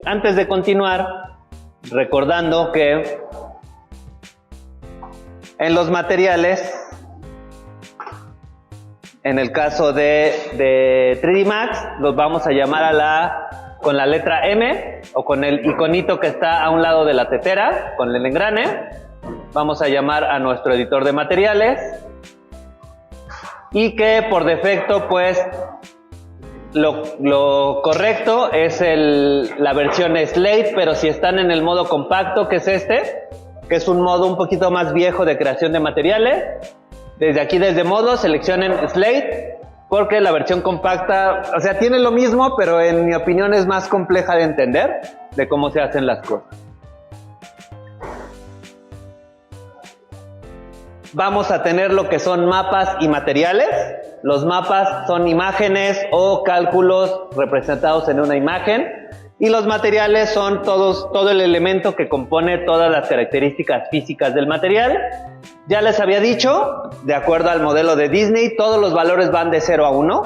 Antes de continuar, recordando que en los materiales, en el caso de 3D Max, los vamos a llamar con la letra M o con el iconito que está a un lado de la tetera, con el engrane. Vamos a llamar a nuestro editor de materiales y que por defecto pues lo correcto es la versión Slate, pero si están en el modo compacto, que es este, que es un modo un poquito más viejo de creación de materiales, desde aquí, desde modo, seleccionen Slate, porque la versión compacta, o sea, tiene lo mismo, pero en mi opinión es más compleja de entender de cómo se hacen las cosas. Vamos a tener lo que son mapas y materiales. Los mapas son imágenes o cálculos representados en una imagen, y los materiales son todo el elemento que compone todas las características físicas del material. Ya les había dicho, de acuerdo al modelo de Disney, todos los valores van de 0 a 1,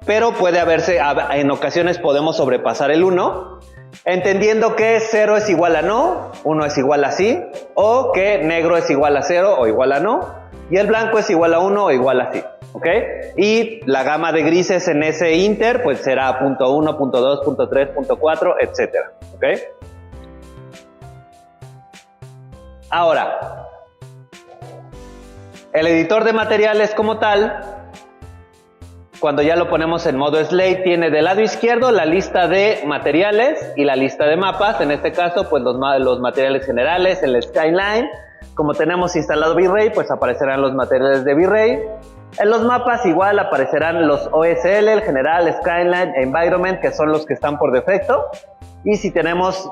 pero puede haberse, en ocasiones podemos sobrepasar el 1, entendiendo que 0 es igual a no, 1 es igual a sí, o que negro es igual a 0 o igual a no, y el blanco es igual a 1 o igual a sí. ¿Ok? Y la gama de grises en ese inter pues será .1, .2, .3, .4, etcétera. ¿Ok? Ahora, el editor de materiales como tal, cuando ya lo ponemos en modo Slate, tiene del lado izquierdo la lista de materiales y la lista de mapas. En este caso, pues los materiales generales, el Skyline. Como tenemos instalado V-Ray, pues aparecerán los materiales de V-Ray. En los mapas igual aparecerán los OSL, el general, Skyline, Environment, que son los que están por defecto. Y si tenemos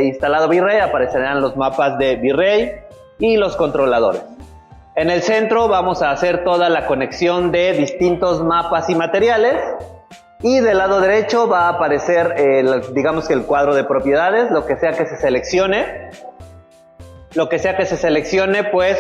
instalado V-Ray, aparecerán los mapas de V-Ray y los controladores. En el centro vamos a hacer toda la conexión de distintos mapas y materiales. Y del lado derecho va a aparecer, digamos que el cuadro de propiedades, lo que sea que se seleccione. Lo que sea que se seleccione, pues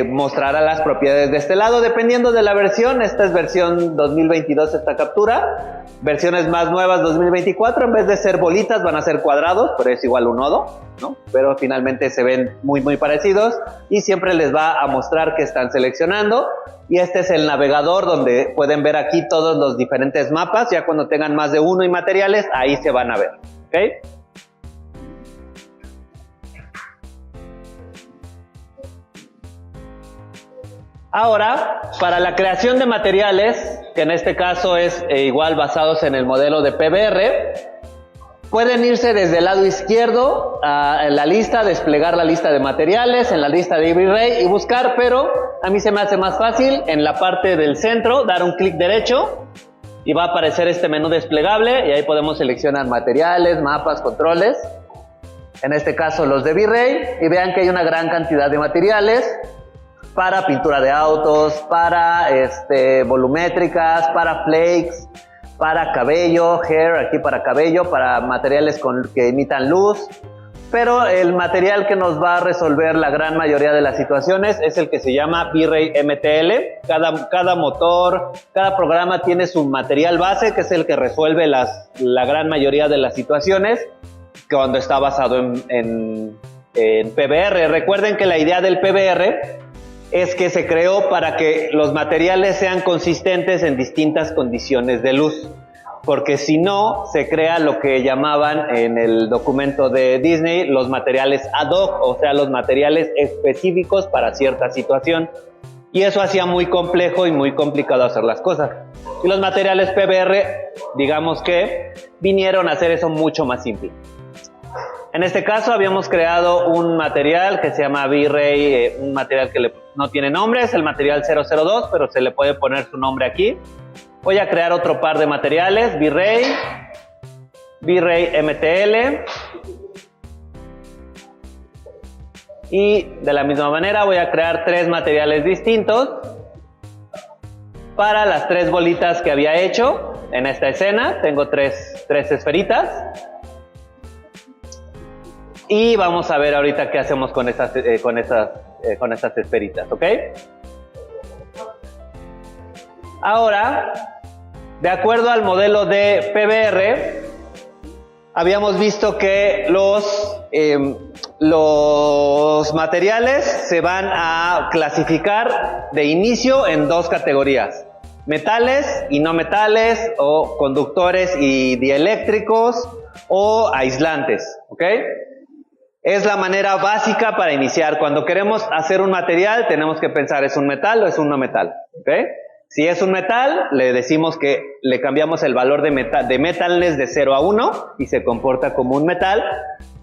mostrará las propiedades de este lado, dependiendo de la versión. Esta es versión 2022, esta captura. Versiones más nuevas, 2024, en vez de ser bolitas, van a ser cuadrados, pero es igual un nodo, ¿no? Pero finalmente se ven muy parecidos y siempre les va a mostrar que están seleccionando. Y este es el navegador donde pueden ver aquí todos los diferentes mapas. Ya cuando tengan más de uno y materiales, ahí se van a ver, ¿ok? Ahora, para la creación de materiales, que en este caso es igual basados en el modelo de PBR, pueden irse desde el lado izquierdo en la lista, desplegar la lista de materiales, en la lista de V-Ray y buscar, pero a mí se me hace más fácil en la parte del centro, dar un clic derecho y va a aparecer este menú desplegable y ahí podemos seleccionar materiales, mapas, controles, en este caso los de V-Ray, y vean que hay una gran cantidad de materiales para pintura de autos, para volumétricas, para flakes, para cabello, hair, aquí para cabello, para materiales que imitan luz. Pero el material que nos va a resolver la gran mayoría de las situaciones es el que se llama V-Ray MTL. Cada motor, cada programa tiene su material base, que es el que resuelve la gran mayoría de las situaciones cuando está basado en PBR. Recuerden que la idea del PBR es que se creó para que los materiales sean consistentes en distintas condiciones de luz, porque si no, se crea lo que llamaban en el documento de Disney los materiales ad hoc, o sea, los materiales específicos para cierta situación, y eso hacía muy complejo y muy complicado hacer las cosas. Y los materiales PBR, digamos que vinieron a hacer eso mucho más simple. En este caso habíamos creado un material que se llama V-Ray, un material que no tiene nombre, es el material 002, pero se le puede poner su nombre aquí. Voy a crear otro par de materiales, V-Ray MTL, y de la misma manera voy a crear 3 materiales distintos para las 3 bolitas que había hecho en esta escena. Tengo 3 esferitas. Y vamos a ver ahorita qué hacemos con esas esferitas, ¿ok? Ahora, de acuerdo al modelo de PBR, habíamos visto que los materiales se van a clasificar de inicio en dos categorías: metales y no metales, o conductores y dieléctricos, o aislantes, ¿ok? Es la manera básica para iniciar. Cuando queremos hacer un material, tenemos que pensar, ¿es un metal o es un no metal? ¿Ok? Si es un metal, le decimos que le cambiamos el valor de metalness de 0 a 1 y se comporta como un metal.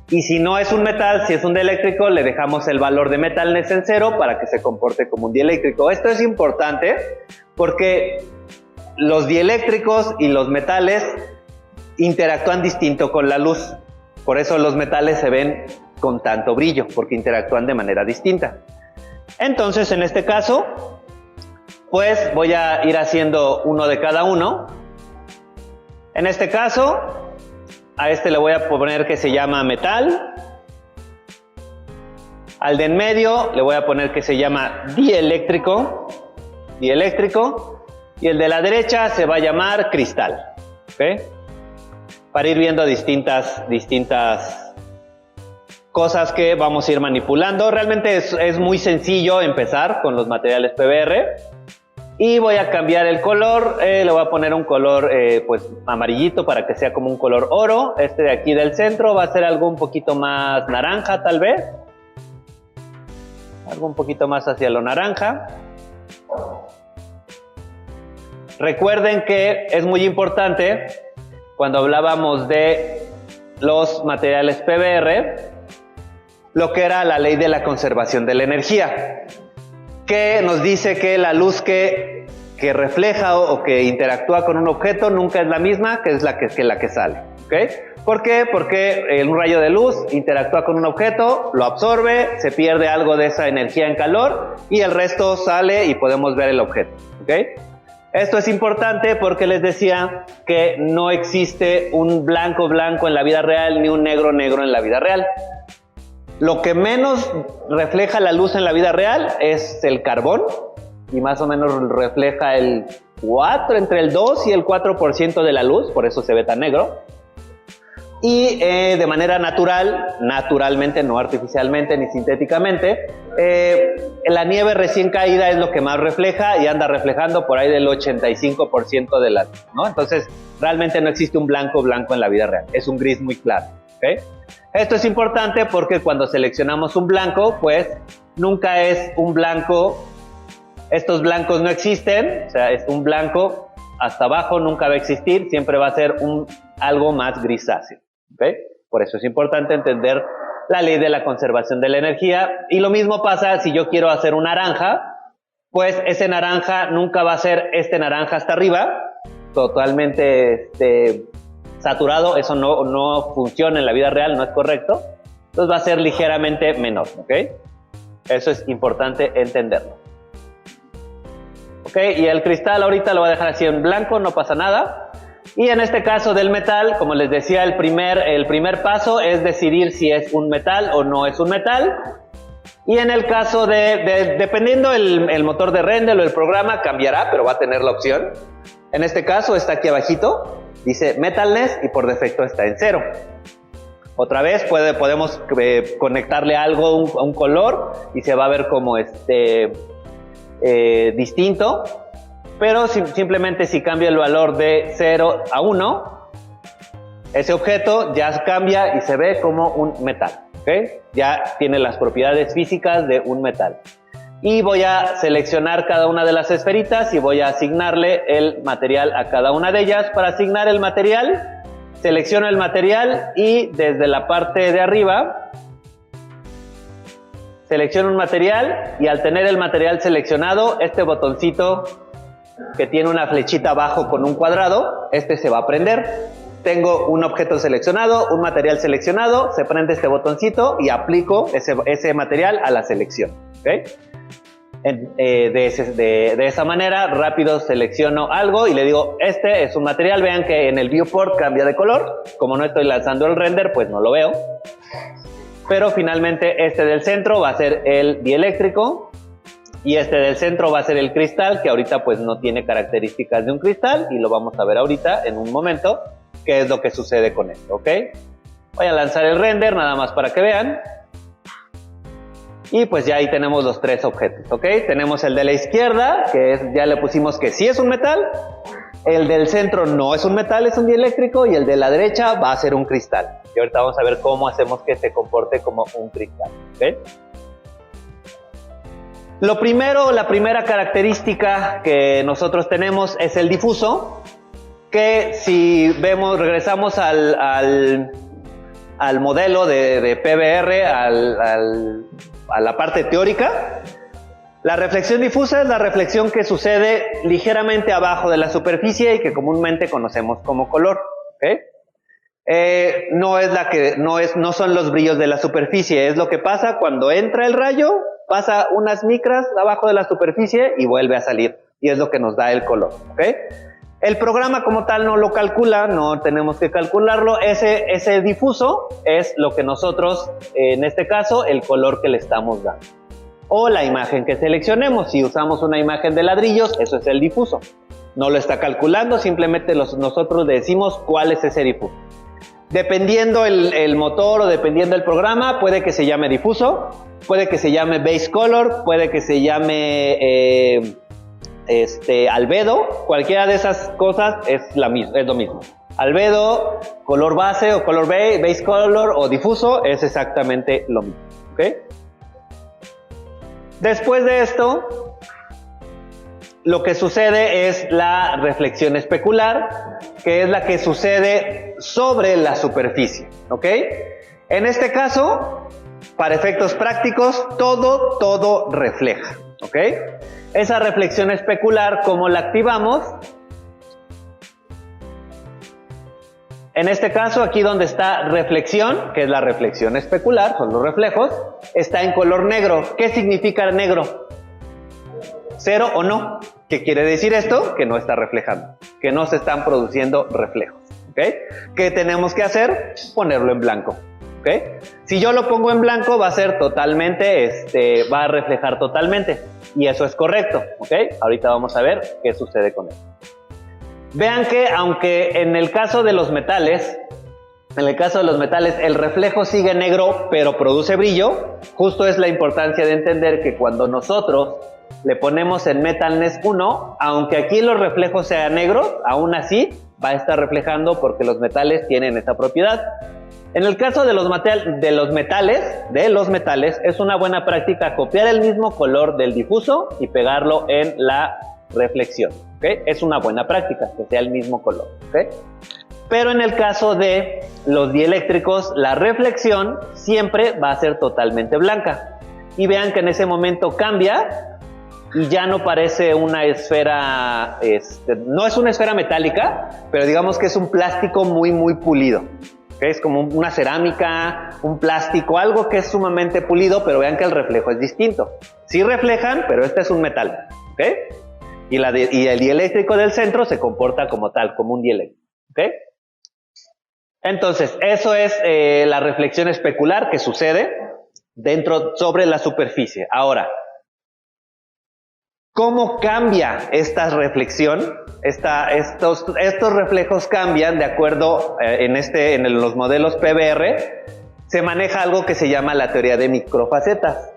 Y si no es un metal, si es un dieléctrico, le dejamos el valor de metalness en 0 para que se comporte como un dieléctrico. Esto es importante porque los dieléctricos y los metales interactúan distinto con la luz. Por eso los metales se ven con tanto brillo, porque interactúan de manera distinta. Entonces, en este caso, pues voy a ir haciendo uno de cada uno. En este caso, a este le voy a poner que se llama metal. Al de en medio le voy a poner que se llama dieléctrico. Y el de la derecha se va a llamar cristal. ¿Ok? Para ir viendo distintas cosas que vamos a ir manipulando. Realmente es muy sencillo empezar con los materiales PBR. Y voy a cambiar el color, le voy a poner un color pues amarillito para que sea como un color oro. Este de aquí del centro va a ser algo un poquito más naranja tal vez. Algo un poquito más hacia lo naranja. Recuerden que es muy importante, cuando hablábamos de los materiales PBR, lo que era la ley de la conservación de la energía, que nos dice que la luz que refleja o que interactúa con un objeto nunca es la misma que es la que sale. ¿Okay? ¿Por qué? Porque un rayo de luz interactúa con un objeto, lo absorbe, se pierde algo de esa energía en calor y el resto sale y podemos ver el objeto. ¿Okay? Esto es importante porque les decía que no existe un blanco blanco en la vida real ni un negro negro en la vida real. Lo que menos refleja la luz en la vida real es el carbón, y más o menos refleja entre el 2 y el 4% de la luz, por eso se ve tan negro. Y de manera naturalmente, no artificialmente ni sintéticamente, la nieve recién caída es lo que más refleja y anda reflejando por ahí del 85% de la luz, ¿no? Entonces, realmente no existe un blanco blanco en la vida real, es un gris muy claro. ¿Okay? Esto es importante porque cuando seleccionamos un blanco, pues nunca es un blanco, estos blancos no existen, o sea, es un blanco hasta abajo, nunca va a existir, siempre va a ser algo más grisáceo. ¿Okay? Por eso es importante entender la ley de la conservación de la energía. Y lo mismo pasa si yo quiero hacer un naranja, pues ese naranja nunca va a ser este naranja hasta arriba, totalmente saturado. Eso no funciona en la vida real, no es correcto. Entonces va a ser ligeramente menor, ¿ok? Eso es importante entenderlo. ¿Ok? Y el cristal ahorita lo voy a dejar así en blanco, no pasa nada. Y en este caso del metal, como les decía, el primer paso es decidir si es un metal o no es un metal. Y en el caso dependiendo el motor de render o el programa, cambiará, pero va a tener la opción. En este caso está aquí abajito, dice metalness y por defecto está en 0. Otra vez podemos conectarle algo, un color, y se va a ver como distinto. Pero simplemente si cambia el valor de 0 a 1, ese objeto ya cambia y se ve como un metal. ¿Okay? Ya tiene las propiedades físicas de un metal. Y voy a seleccionar cada una de las esferitas y voy a asignarle el material a cada una de ellas. Para asignar el material, selecciono el material y desde la parte de arriba selecciono un material, y al tener el material seleccionado, este botoncito que tiene una flechita abajo con un cuadrado, se va a prender. Tengo un objeto seleccionado, un material seleccionado, se prende este botoncito y aplico ese material a la selección. ¿Okay? De esa manera rápido selecciono algo y le digo, este es un material. Vean que en el viewport cambia de color. Como no estoy lanzando el render, pues no lo veo. Pero finalmente este del centro va a ser el dieléctrico y este del centro va a ser el cristal, que ahorita pues no tiene características de un cristal y lo vamos a ver ahorita en un momento. qué es lo que sucede con esto, ¿ok? Voy a lanzar el render nada más para que vean. Y pues ya ahí tenemos los tres objetos, ¿ok? Tenemos el de la izquierda, que es, ya le pusimos que sí es un metal. El del centro no es un metal, es un dieléctrico. Y el de la derecha va a ser un cristal. Y ahorita vamos a ver cómo hacemos que se comporte como un cristal, ¿ok? Lo primero, la primera característica que nosotros tenemos es el difuso, que si vemos, regresamos al modelo de PBR, a la parte teórica, la reflexión difusa es la reflexión que sucede ligeramente abajo de la superficie y que comúnmente conocemos como color, ¿okay? No son los brillos de la superficie, es lo que pasa cuando entra el rayo, pasa unas micras abajo de la superficie y vuelve a salir, y es lo que nos da el color, ¿okay? El programa como tal no lo calcula, no tenemos que calcularlo. Ese difuso es lo que nosotros, en este caso, el color que le estamos dando. O la imagen que seleccionemos. Si usamos una imagen de ladrillos, eso es el difuso. No lo está calculando, simplemente nosotros le decimos cuál es ese difuso. Dependiendo el motor o dependiendo el programa, puede que se llame difuso, puede que se llame base color, puede que se llame albedo. Cualquiera de esas cosas es lo mismo. Albedo, color base o color base color o difuso es exactamente lo mismo, ¿okay? Después de esto, lo que sucede es la reflexión especular, que es la que sucede sobre la superficie, ¿ok? En este caso, para efectos prácticos, todo refleja, ¿ok? Esa reflexión especular, ¿cómo la activamos? En este caso, aquí donde está reflexión, que es la reflexión especular, son los reflejos, está en color negro. ¿Qué significa negro? ¿Cero o no? ¿Qué quiere decir esto? Que no está reflejando, que no se están produciendo reflejos, ¿ok? ¿Qué tenemos que hacer? Ponerlo en blanco, ¿ok? Si yo lo pongo en blanco, va a ser totalmente, va a reflejar totalmente, y eso es correcto, ¿ok? Ahorita vamos a ver qué sucede con esto. Vean que aunque en el caso de los metales, el reflejo sigue negro, pero produce brillo, justo es la importancia de entender que cuando nosotros le ponemos el Metalness 1, aunque aquí los reflejos sean negros, aún así va a estar reflejando porque los metales tienen esa propiedad. En el caso de los metales, es una buena práctica copiar el mismo color del difuso y pegarlo en la reflexión, ¿okay? Es una buena práctica que sea el mismo color, ¿okay? Pero en el caso de los dieléctricos, la reflexión siempre va a ser totalmente blanca. Y vean que en ese momento cambia y ya no parece una esfera, no es una esfera metálica, pero digamos que es un plástico muy pulido. ¿Okay? Es como una cerámica, un plástico, algo que es sumamente pulido, pero vean que el reflejo es distinto. Sí reflejan, pero este es un metal, ¿okay? Y el dieléctrico del centro se comporta como tal, como un dieléctrico, ¿okay? Entonces, eso es la reflexión especular que sucede sobre la superficie. Ahora, ¿cómo cambia esta reflexión? Estos reflejos cambian de acuerdo, en los modelos PBR, se maneja algo que se llama la teoría de microfacetas.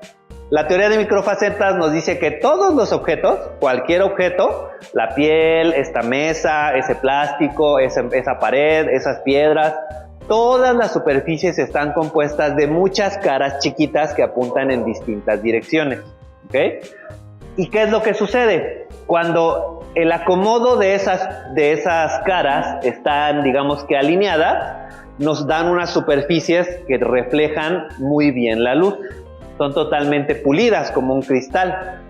La teoría de microfacetas nos dice que todos los objetos, cualquier objeto, la piel, esta mesa, ese plástico, esa pared, esas piedras, todas las superficies están compuestas de muchas caras chiquitas que apuntan en distintas direcciones, ¿ok? ¿Y qué es lo que sucede? Cuando el acomodo de esas caras están, digamos que alineadas, nos dan unas superficies que reflejan muy bien la luz. Son totalmente pulidas como un cristal.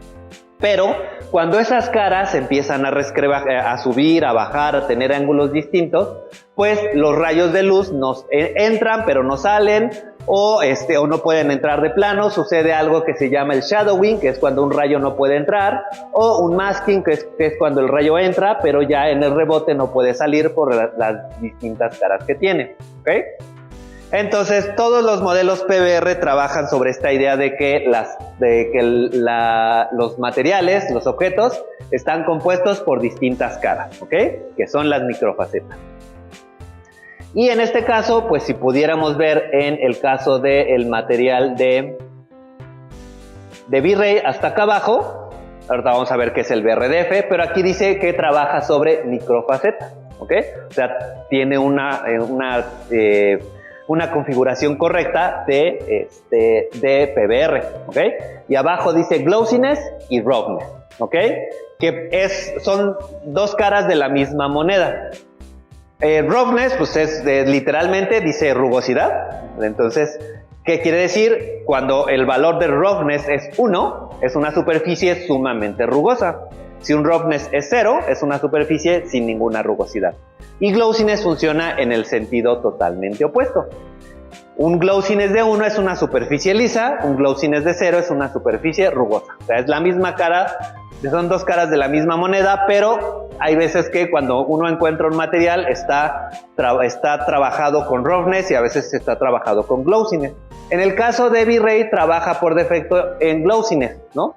Pero cuando esas caras empiezan a subir, a bajar, a tener ángulos distintos, pues los rayos de luz nos entran pero no salen, o no pueden entrar de plano. Sucede algo que se llama el shadowing, que es cuando un rayo no puede entrar, o un masking, que es cuando el rayo entra pero ya en el rebote no puede salir por las distintas caras que tiene, ¿okay? Entonces, todos los modelos PBR trabajan sobre esta idea de que los materiales, los objetos, están compuestos por distintas caras, ¿ok? Que son las microfacetas. Y en este caso, pues si pudiéramos ver en el caso del material de V-Ray hasta acá abajo, ahorita vamos a ver qué es el BRDF, pero aquí dice que trabaja sobre microfaceta, ¿ok? O sea, tiene una configuración correcta de PBR, ¿ok? Y abajo dice glossiness y roughness, ¿ok? Que son dos caras de la misma moneda. Roughness, pues literalmente dice rugosidad. Entonces, ¿qué quiere decir? Cuando el valor de roughness es 1, es una superficie sumamente rugosa. Si un roughness es 0, es una superficie sin ninguna rugosidad. Y glossiness funciona en el sentido totalmente opuesto. Un glossiness de 1 es una superficie lisa, un glossiness de 0 es una superficie rugosa. O sea, es la misma cara, son dos caras de la misma moneda, pero hay veces que cuando uno encuentra un material está trabajado con roughness y a veces está trabajado con glossiness. En el caso de V-Ray trabaja por defecto en glossiness, ¿no?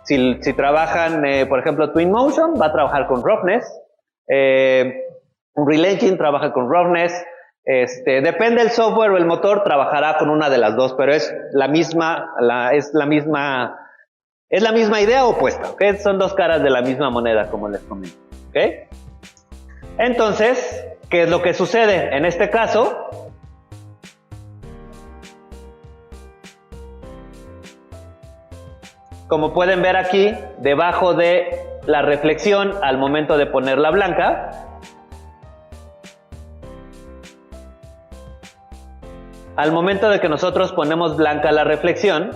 Si trabajan, por ejemplo, Twin Motion va a trabajar con roughness, Unreal Engine trabaja con roughness, depende del software o el motor, trabajará con una de las dos, pero es la misma idea opuesta, ¿ok? Son dos caras de la misma moneda, como les comento, ¿ok? Entonces, ¿qué es lo que sucede? En este caso, como pueden ver aquí, debajo de la reflexión, al momento de ponerla blanca, al momento de que nosotros ponemos blanca la reflexión,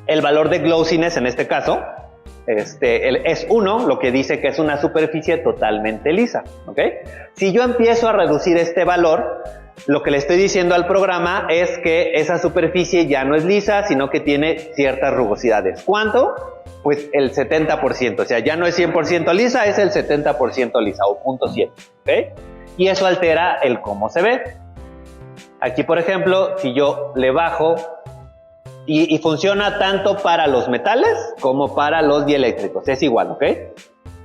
el valor de glossiness en este caso es 1, lo que dice que es una superficie totalmente lisa, ¿ok? Si yo empiezo a reducir este valor, lo que le estoy diciendo al programa es que esa superficie ya no es lisa, sino que tiene ciertas rugosidades. ¿Cuánto? Pues el 70%, o sea, ya no es 100% lisa, es el 70% lisa o 0.7, ¿ok? Y eso altera el cómo se ve. Aquí, por ejemplo, si yo le bajo, y funciona tanto para los metales como para los dieléctricos, es igual, ¿ok?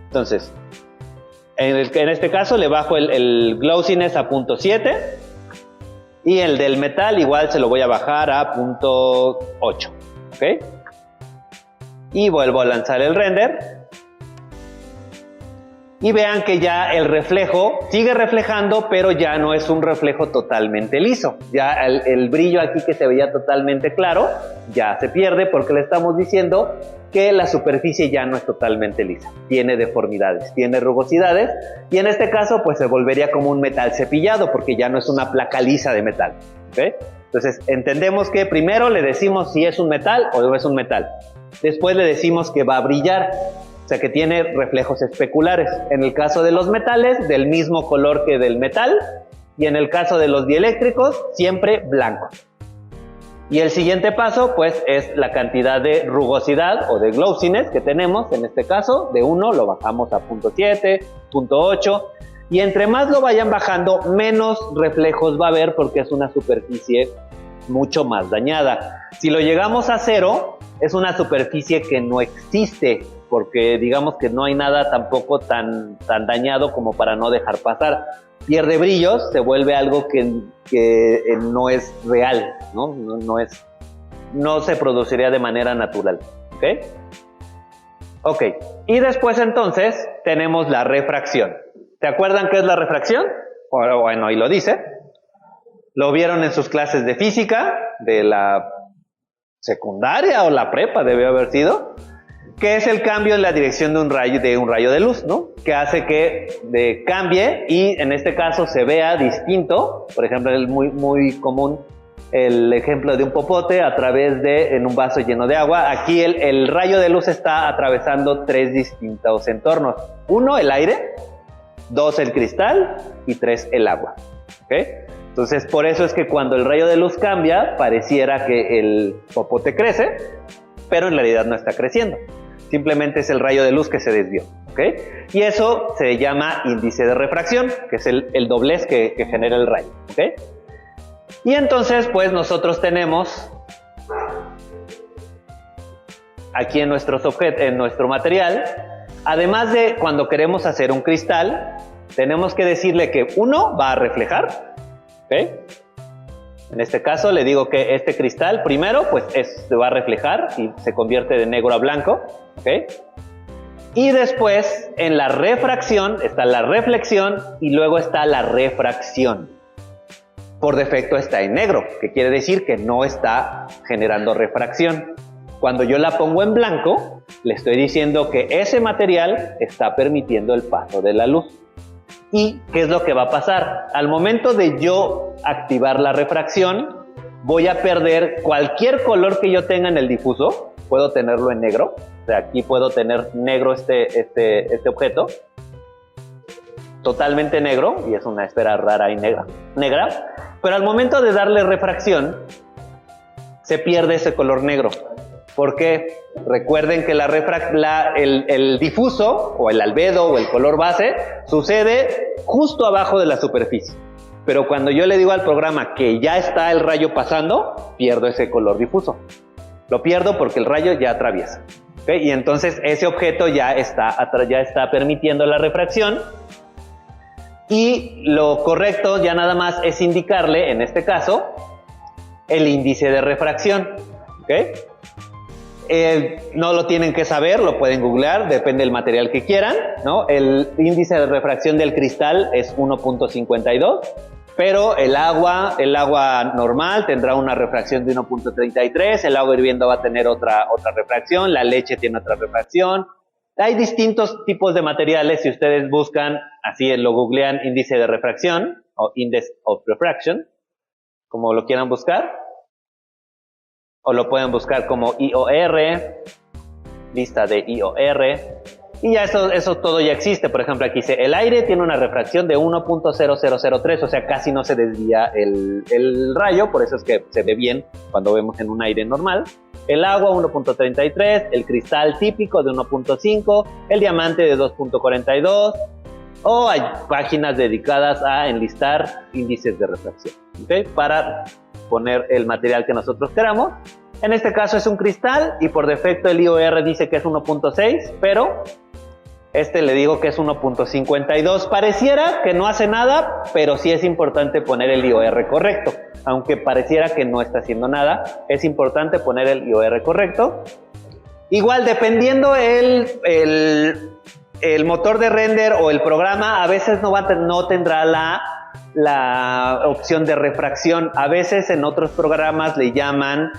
Entonces, en este caso le bajo el glossiness a 0.7 y el del metal igual se lo voy a bajar a 0.8, ¿ok? Y vuelvo a lanzar el render. Y vean que ya el reflejo sigue reflejando, pero ya no es un reflejo totalmente liso. Ya el brillo aquí que se veía totalmente claro, ya se pierde porque le estamos diciendo que la superficie ya no es totalmente lisa. Tiene deformidades, tiene rugosidades, y en este caso pues se volvería como un metal cepillado porque ya no es una placa lisa de metal, ¿okay? Entonces entendemos que primero le decimos si es un metal o no es un metal. Después le decimos que va a brillar. O sea que tiene reflejos especulares. En el caso de los metales, del mismo color que del metal. Y en el caso de los dieléctricos, siempre blanco. Y el siguiente paso, pues, es la cantidad de rugosidad o de glossiness que tenemos. En este caso, de 1 lo bajamos a 0.7, 0.8. Y entre más lo vayan bajando, menos reflejos va a haber porque es una superficie mucho más dañada. Si lo llegamos a 0, es una superficie que no existe, porque digamos que no hay nada tampoco tan dañado como para no dejar pasar. Pierde brillos, se vuelve algo que no es real, ¿no? No se produciría de manera natural, ¿ok? Ok, y después entonces tenemos la refracción. ¿Se acuerdan qué es la refracción? Bueno, ahí lo dice. Lo vieron en sus clases de física, de la secundaria o la prepa debe haber sido, que es el cambio en la dirección de un rayo de luz, ¿no? Que hace que cambie y en este caso se vea distinto. Por ejemplo, es muy común el ejemplo de un popote en un vaso lleno de agua. Aquí el rayo de luz está atravesando 3 distintos entornos. 1, el aire, 2, el cristal y 3, el agua, ¿ok? Entonces, por eso es que cuando el rayo de luz cambia, pareciera que el popote crece, pero en realidad no está creciendo. Simplemente es el rayo de luz que se desvió, ¿ok? Y eso se llama índice de refracción, que es el doblez que genera el rayo, ¿ok? Y entonces, pues nosotros tenemos aquí en nuestro material, además de cuando queremos hacer un cristal, tenemos que decirle que 1 va a reflejar, ¿ok? En este caso le digo que este cristal primero pues se va a reflejar y se convierte de negro a blanco, ¿ok? Y después en la refracción está la reflexión y luego está la refracción. Por defecto está en negro, que quiere decir que no está generando refracción. Cuando yo la pongo en blanco, le estoy diciendo que ese material está permitiendo el paso de la luz. ¿Y qué es lo que va a pasar? Al momento de yo activar la refracción, voy a perder cualquier color que yo tenga en el difuso. Puedo tenerlo en negro. O sea, aquí puedo tener negro este objeto. Totalmente negro, y es una esfera rara y negra. Pero al momento de darle refracción, se pierde ese color negro. Porque recuerden que el difuso, o el albedo, o el color base, sucede justo abajo de la superficie. Pero cuando yo le digo al programa que ya está el rayo pasando, pierdo ese color difuso. Lo pierdo porque el rayo ya atraviesa. ¿Okay? Y entonces ese objeto ya está permitiendo la refracción. Y lo correcto ya nada más es indicarle, en este caso, el índice de refracción. ¿Okay? No lo tienen que saber, lo pueden googlear, depende del material que quieran, ¿no? El índice de refracción del cristal es 1.52, pero el agua normal tendrá una refracción de 1.33, el agua hirviendo va a tener otra refracción, la leche tiene otra refracción. Hay distintos tipos de materiales. Si ustedes buscan, así lo googlean, índice de refracción o Index of Refraction, como lo quieran buscar. O lo pueden buscar como IOR, lista de IOR, y ya eso todo ya existe. Por ejemplo, aquí dice, el aire tiene una refracción de 1.0003, o sea, casi no se desvía el rayo, por eso es que se ve bien cuando vemos en un aire normal. El agua 1.33, el cristal típico de 1.5, el diamante de 2.42, o hay páginas dedicadas a enlistar índices de refracción, ¿okay? Para poner el material que nosotros queramos. En este caso es un cristal y por defecto el IOR dice que es 1.6, pero le digo que es 1.52. Pareciera que no hace nada, pero sí es importante poner el IOR correcto. Aunque pareciera que no está haciendo nada, es importante poner el IOR correcto. Igual, dependiendo el motor de render o el programa, a veces no tendrá la opción de refracción. A veces en otros programas le llaman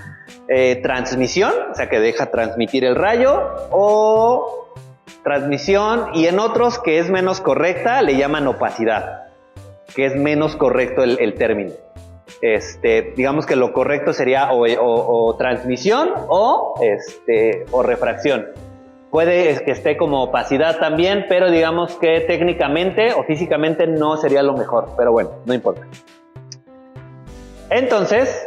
transmisión, o sea que deja transmitir el rayo, o transmisión, y en otros que es menos correcta le llaman opacidad, que es menos correcto el término. Digamos que lo correcto sería o transmisión o refracción. Puede que esté como opacidad también, pero digamos que técnicamente o físicamente no sería lo mejor, pero bueno, no importa. Entonces,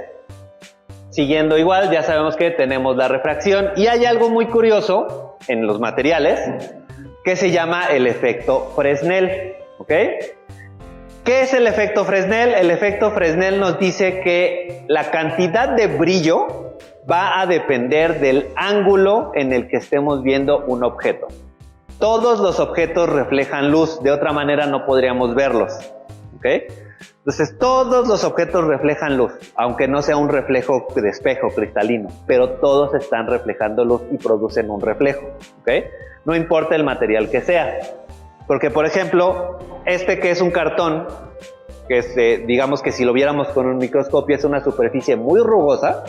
siguiendo igual, ya sabemos que tenemos la refracción y hay algo muy curioso en los materiales que se llama el efecto Fresnel, ¿ok? ¿Qué es el efecto Fresnel? El efecto Fresnel nos dice que la cantidad de brillo va a depender del ángulo en el que estemos viendo un objeto. Todos los objetos reflejan luz, de otra manera no podríamos verlos, ¿ok? Entonces todos los objetos reflejan luz, aunque no sea un reflejo de espejo cristalino, pero todos están reflejando luz y producen un reflejo, ¿ok? No importa el material que sea, porque por ejemplo, que es un cartón, que digamos que si lo viéramos con un microscopio es una superficie muy rugosa,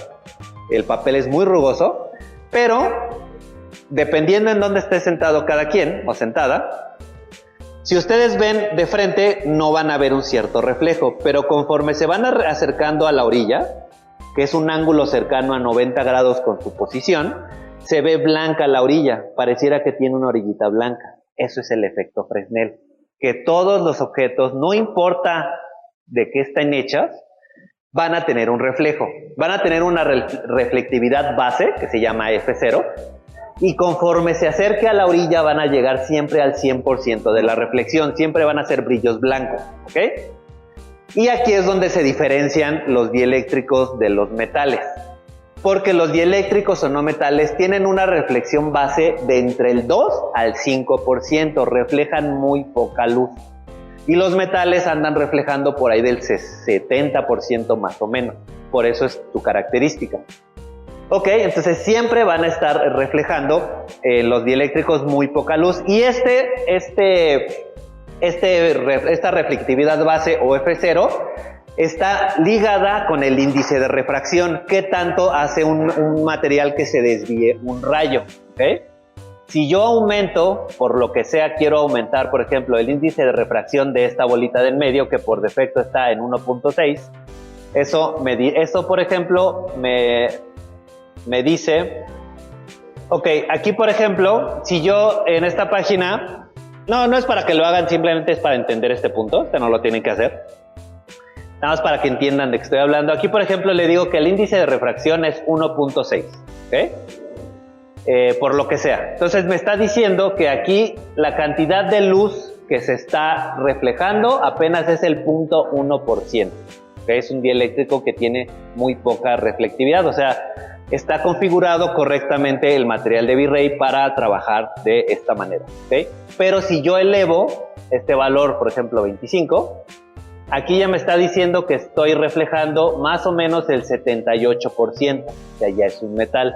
el papel es muy rugoso, pero dependiendo en dónde esté sentado cada quien o sentada, si ustedes ven de frente no van a ver un cierto reflejo, pero conforme se van acercando a la orilla, que es un ángulo cercano a 90 grados con su posición, se ve blanca la orilla, pareciera que tiene una orillita blanca. Eso es el efecto Fresnel, que todos los objetos, no importa de qué estén hechos, van a tener un reflejo, van a tener una reflectividad base, que se llama F0, y conforme se acerque a la orilla van a llegar siempre al 100% de la reflexión, siempre van a ser brillos blancos, ¿ok? Y aquí es donde se diferencian los dieléctricos de los metales, porque los dieléctricos o no metales tienen una reflexión base de entre el 2 al 5%, reflejan muy poca luz. y los metales andan reflejando por ahí del 70% más o menos. Por eso es su característica. Ok, entonces siempre van a estar reflejando los dieléctricos muy poca luz, y esta reflectividad base o F0 está ligada con el índice de refracción. ¿Qué tanto hace un material que se desvíe un rayo? ¿Okay? Si yo aumento, por lo que sea, quiero aumentar, por ejemplo, el índice de refracción de esta bolita del medio, que por defecto está en 1.6, eso, por ejemplo, me dice, ok, aquí, por ejemplo, si yo en esta página, no es para que lo hagan, simplemente es para entender este punto, no lo tienen que hacer. Nada más para que entiendan de qué estoy hablando. Aquí, por ejemplo, le digo que el índice de refracción es 1.6, ¿ok? Por lo que sea. Entonces me está diciendo que aquí la cantidad de luz que se está reflejando apenas es el 0.1%. ¿Okay? Es un dieléctrico que tiene muy poca reflectividad, o sea, está configurado correctamente el material de V-Ray para trabajar de esta manera. ¿Okay? Pero si yo elevo este valor, por ejemplo, 25, aquí ya me está diciendo que estoy reflejando más o menos el 78%, o sea, ya es un metal.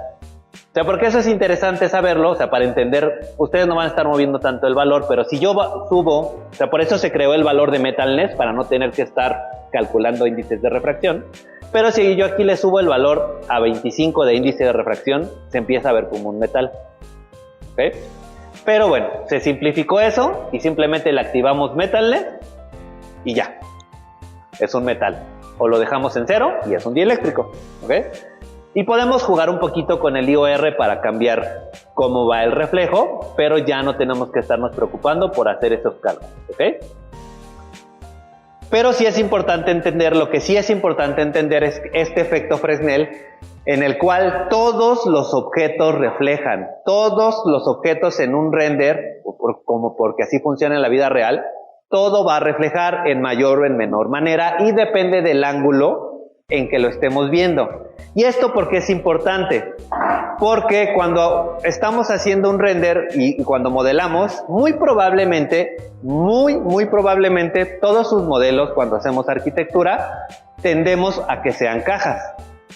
O sea, porque eso es interesante saberlo, o sea, para entender, ustedes no van a estar moviendo tanto el valor, pero si yo subo, o sea, por eso se creó el valor de metalness, para no tener que estar calculando índices de refracción, pero si yo aquí le subo el valor a 25 de índice de refracción, se empieza a ver como un metal. ¿Ok? Pero bueno, se simplificó eso y simplemente le activamos metalness y ya. Es un metal. O lo dejamos en 0 y es un dieléctrico. ¿Ok? Y podemos jugar un poquito con el IOR para cambiar cómo va el reflejo, pero ya no tenemos que estarnos preocupando por hacer esos cálculos. ¿Ok? Pero sí es importante entender, lo que sí es importante entender es este efecto Fresnel, en el cual todos los objetos reflejan, todos los objetos en un render, como porque así funciona en la vida real, todo va a reflejar en mayor o en menor manera y depende del ángulo en que lo estemos viendo. ¿Y esto por qué es importante? Porque cuando estamos haciendo un render y cuando modelamos, muy probablemente todos sus modelos, cuando hacemos arquitectura, tendemos a que sean cajas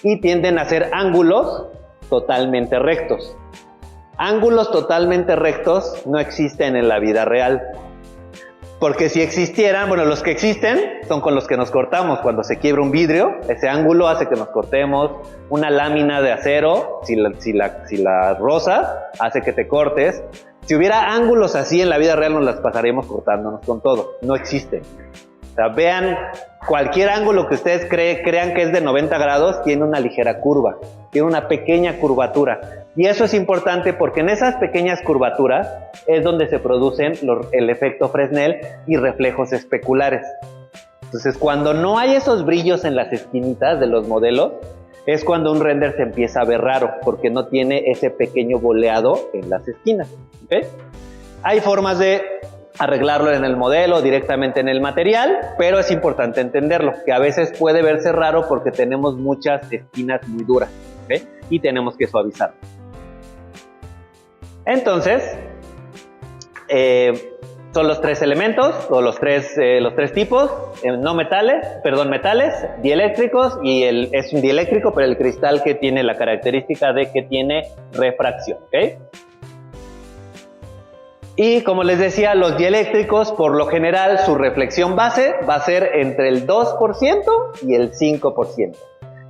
y tienden a ser ángulos totalmente rectos. Ángulos totalmente rectos no existen en la vida real. Porque si existieran, bueno, los que existen son con los que nos cortamos. Cuando se quiebra un vidrio, ese ángulo hace que nos cortemos. Una lámina de acero, si la rozas, hace que te cortes. Si hubiera ángulos así en la vida real, nos las pasaríamos cortándonos con todo. No existen. O sea, vean, cualquier ángulo que ustedes crean que es de 90 grados, tiene una ligera curva, tiene una pequeña curvatura. Y eso es importante porque en esas pequeñas curvaturas es donde se producen el efecto Fresnel y reflejos especulares. Entonces, cuando no hay esos brillos en las esquinitas de los modelos, es cuando un render se empieza a ver raro, porque no tiene ese pequeño boleado en las esquinas. ¿Okay? Hay formas de arreglarlo en el modelo, directamente en el material, pero es importante entenderlo, que a veces puede verse raro porque tenemos muchas esquinas muy duras, ¿okay? Y tenemos que suavizarlo. Entonces, son los tres elementos, o los tres tipos, metales, dieléctricos, y es un dieléctrico, pero el cristal que tiene la característica de que tiene refracción, ¿ok? Y como les decía, los dieléctricos, por lo general, su reflexión base va a ser entre el 2% y el 5%.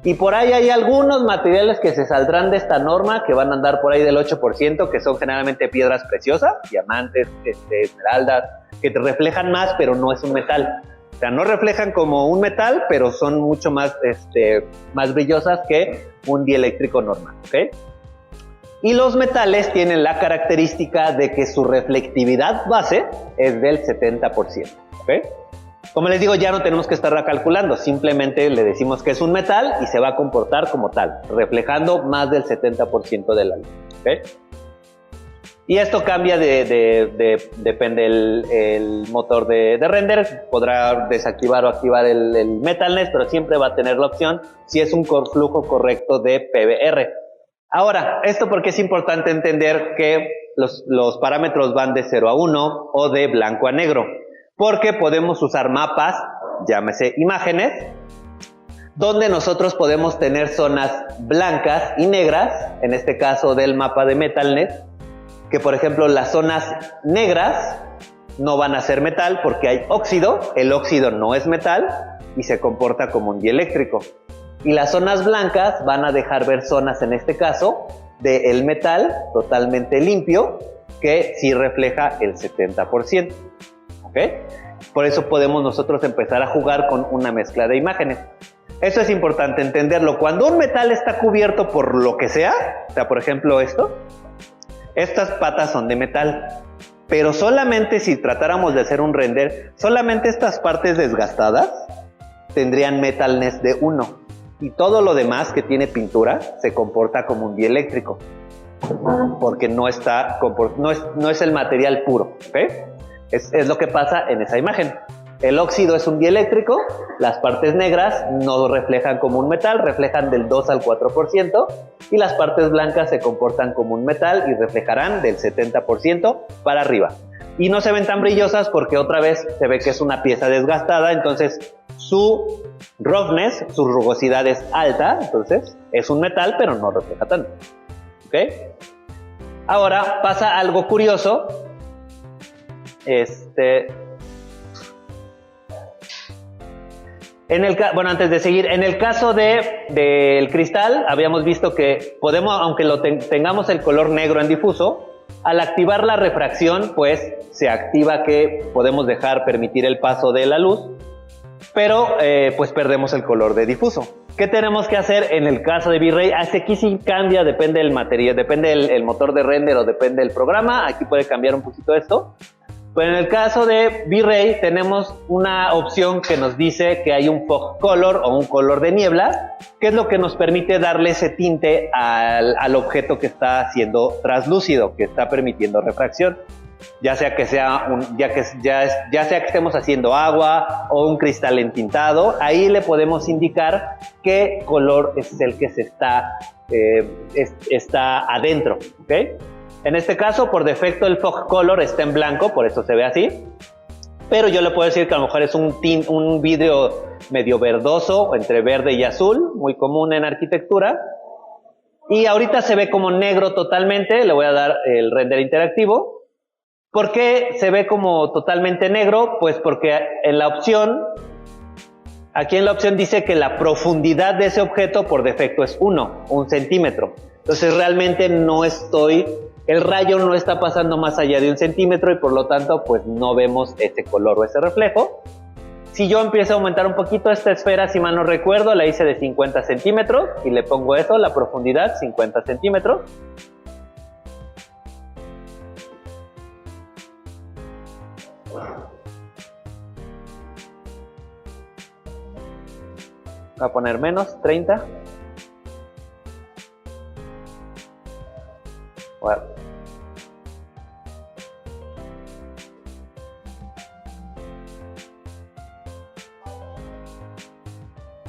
Y por ahí hay algunos materiales que se saldrán de esta norma, que van a andar por ahí del 8%, que son generalmente piedras preciosas, diamantes, esmeraldas, que te reflejan más, pero no es un metal. O sea, no reflejan como un metal, pero son mucho más brillosas que un dieléctrico normal, ¿ok? Y los metales tienen la característica de que su reflectividad base es del 70%, ¿ok? Como les digo, ya no tenemos que estarla calculando, simplemente le decimos que es un metal y se va a comportar como tal, reflejando más del 70% de la luz, ¿ok? Y esto cambia depende el motor de render, podrá desactivar o activar el metalness, pero siempre va a tener la opción si es un flujo correcto de PBR. Ahora, esto porque es importante entender que los parámetros van de 0 a 1 o de blanco a negro. porque podemos usar mapas, llámese imágenes, donde nosotros podemos tener zonas blancas y negras, en este caso del mapa de MetalNet, que por ejemplo las zonas negras no van a ser metal porque hay óxido, el óxido no es metal y se comporta como un dieléctrico. Y las zonas blancas van a dejar ver zonas, en este caso, del metal totalmente limpio, que sí refleja el 70%. ¿Ok? Por eso podemos nosotros empezar a jugar con una mezcla de imágenes. Eso es importante entenderlo. Cuando un metal está cubierto por lo que sea, o sea, por ejemplo estas patas son de metal, pero solamente si tratáramos de hacer un render, solamente estas partes desgastadas tendrían metalness de 1. Y todo lo demás que tiene pintura se comporta como un dieléctrico, porque no es el material puro, ¿ok? Es lo que pasa en esa imagen. El óxido es un dieléctrico, las partes negras no reflejan como un metal, reflejan del 2 al 4%, y las partes blancas se comportan como un metal y reflejarán del 70% para arriba. Y no se ven tan brillosas porque otra vez se ve que es una pieza desgastada, entonces su roughness, su rugosidad es alta, entonces es un metal pero no refleja tanto. ¿Ok? Ahora pasa algo curioso. Antes de seguir, en el caso del cristal, habíamos visto que podemos, aunque tengamos el color negro en difuso, al activar la refracción, pues se activa que podemos permitir el paso de la luz, pero pues perdemos el color de difuso. ¿Qué tenemos que hacer en el caso de V-Ray? Aquí sí cambia, depende del material, depende el motor de render o depende del programa. Aquí puede cambiar un poquito esto. Pero en el caso de V-Ray tenemos una opción que nos dice que hay un fog color o un color de niebla, que es lo que nos permite darle ese tinte al objeto que está siendo translúcido, que está permitiendo refracción. Ya sea que estemos haciendo agua o un cristal entintado, ahí le podemos indicar qué color es el que está adentro, ¿ok? En este caso, por defecto, el fog color está en blanco, por eso se ve así. Pero yo le puedo decir que a lo mejor es un vidrio medio verdoso, entre verde y azul, muy común en arquitectura. Y ahorita se ve como negro totalmente, le voy a dar el render interactivo. ¿Por qué se ve como totalmente negro? Pues porque aquí en la opción dice que la profundidad de ese objeto por defecto es 1 centímetro. Entonces realmente el rayo no está pasando más allá de 1 centímetro y por lo tanto pues no vemos ese color o ese reflejo. Si yo empiezo a aumentar un poquito esta esfera, si mal no recuerdo, la hice de 50 centímetros y le pongo eso, la profundidad 50 centímetros. Voy a poner menos, 30. Bueno.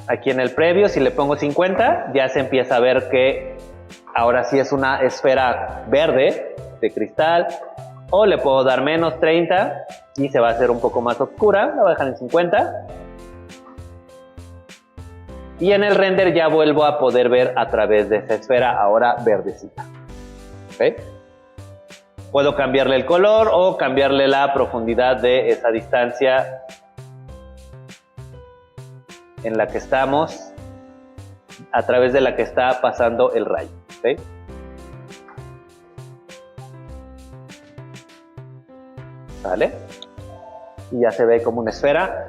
Aquí en el previo, si le pongo 50, ya se empieza a ver que ahora sí es una esfera verde de cristal. O le puedo dar menos 30 y se va a hacer un poco más oscura. La voy a dejar en 50. Y en el render ya vuelvo a poder ver a través de esa esfera ahora verdecita. ¿Okay? Puedo cambiarle el color o cambiarle la profundidad de esa distancia en la que estamos, a través de la que está pasando el rayo. ¿Okay? ¿Vale? Y ya se ve como una esfera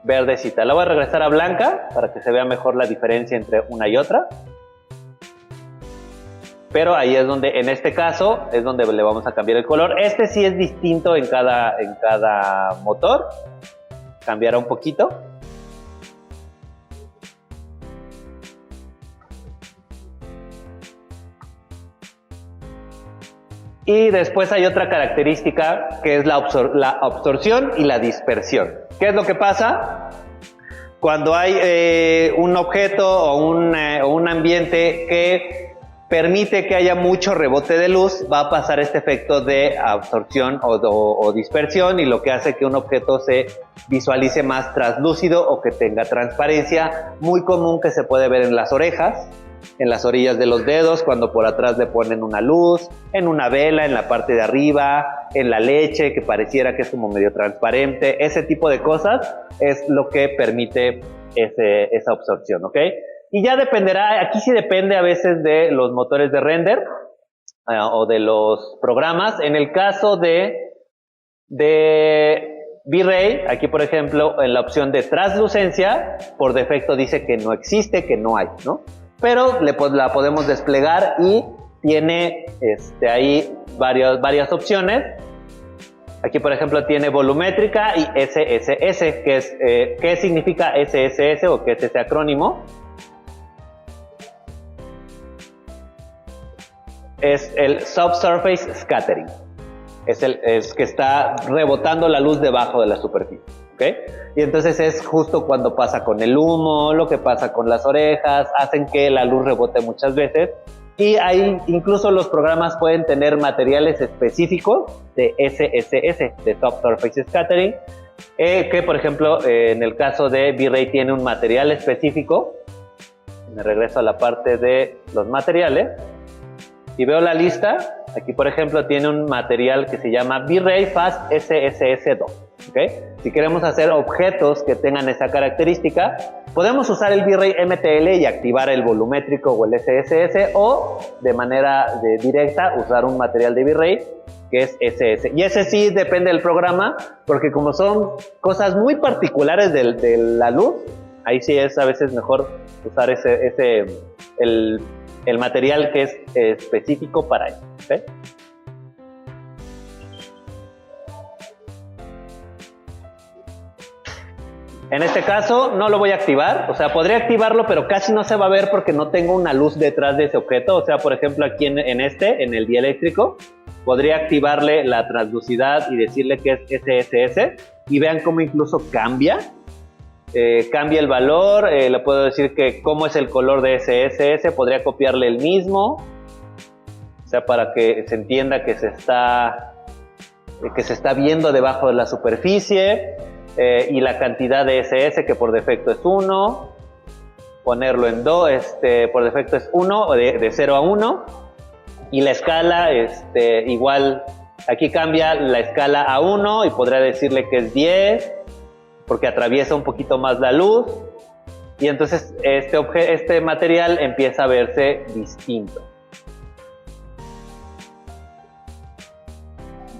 verdecita. La voy a regresar a blanca para que se vea mejor la diferencia entre una y otra. Pero ahí es donde, en este caso, es donde le vamos a cambiar el color. Este sí es distinto en cada motor. Cambiará un poquito. Y después hay otra característica que es la absorción y la dispersión. ¿Qué es lo que pasa? Cuando hay un objeto o un ambiente que permite que haya mucho rebote de luz, va a pasar este efecto de absorción o dispersión, y lo que hace que un objeto se visualice más translúcido o que tenga transparencia, muy común que se puede ver en las orejas, en las orillas de los dedos, cuando por atrás le ponen una luz, en una vela, en la parte de arriba, en la leche, que pareciera que es como medio transparente. Ese tipo de cosas es lo que permite esa absorción, ¿ok? Y ya dependerá, aquí sí depende a veces de los motores de render o de los programas. En el caso de V-Ray, aquí por ejemplo en la opción de translucencia, por defecto dice que no existe, que no hay, ¿no? Pero la podemos desplegar y tiene ahí varias opciones. Aquí por ejemplo tiene volumétrica y SSS, que es, ¿qué significa SSS o qué es ese acrónimo? Es el Subsurface Scattering. Es que está rebotando la luz debajo de la superficie, ¿ok? Y entonces es justo cuando pasa con el humo, lo que pasa con las orejas, hacen que la luz rebote muchas veces. Y ahí incluso los programas pueden tener materiales específicos de SSS, de Subsurface Scattering, que por ejemplo en el caso de V-Ray tiene un material específico. Me regreso a la parte de los materiales y veo la lista. Aquí por ejemplo tiene un material que se llama V-Ray Fast SSS2, ¿okay? Si queremos hacer objetos que tengan esa característica, podemos usar el V-Ray MTL y activar el volumétrico o el SSS, o de manera directa usar un material de V-Ray que es SS. Y ese sí depende del programa, porque como son cosas muy particulares de la luz, ahí sí es a veces mejor usar el material que es específico para eso, ¿okay? En este caso no lo voy a activar, o sea, podría activarlo, pero casi no se va a ver porque no tengo una luz detrás de ese objeto. O sea, por ejemplo, aquí en el dieléctrico, podría activarle la translucidad y decirle que es SSS, y vean cómo incluso cambia el valor. Le puedo decir que cómo es el color de SSS, podría copiarle el mismo, o sea, para que se entienda que se está viendo debajo de la superficie. Y la cantidad de SS, que por defecto es 1, ponerlo en 2, por defecto es 1, de 0 a 1, y la escala, igual, aquí cambia la escala a 1, y podría decirle que es 10, porque atraviesa un poquito más la luz, y entonces este material empieza a verse distinto.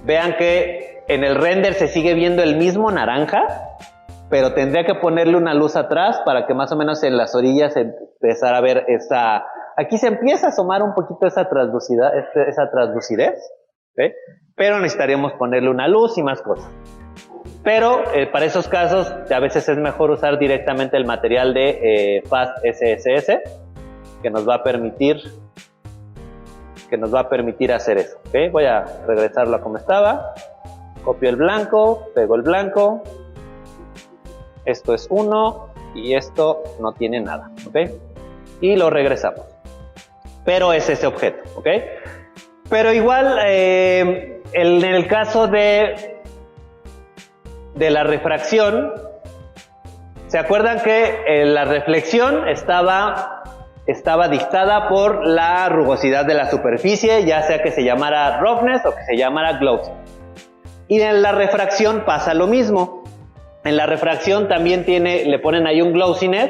Vean que en el render se sigue viendo el mismo naranja, pero tendría que ponerle una luz atrás para que más o menos en las orillas se empezara a ver esa... Aquí se empieza a asomar un poquito esa translucidez, ¿sí? Pero necesitaríamos ponerle una luz y más cosas. Pero para esos casos a veces es mejor usar directamente el material de Fast SSS, que nos va a permitir hacer eso, ¿okay? Voy a regresarlo a como estaba. Copio el blanco, pego el blanco, esto es 1 y esto no tiene nada, ¿ok? Y lo regresamos, pero es ese objeto, ¿ok? Pero igual, en el caso de la refracción, ¿se acuerdan que la reflexión estaba dictada por la rugosidad de la superficie, ya sea que se llamara roughness o que se llamara glossy? Y en la refracción pasa lo mismo. En la refracción también le ponen ahí un glossiness,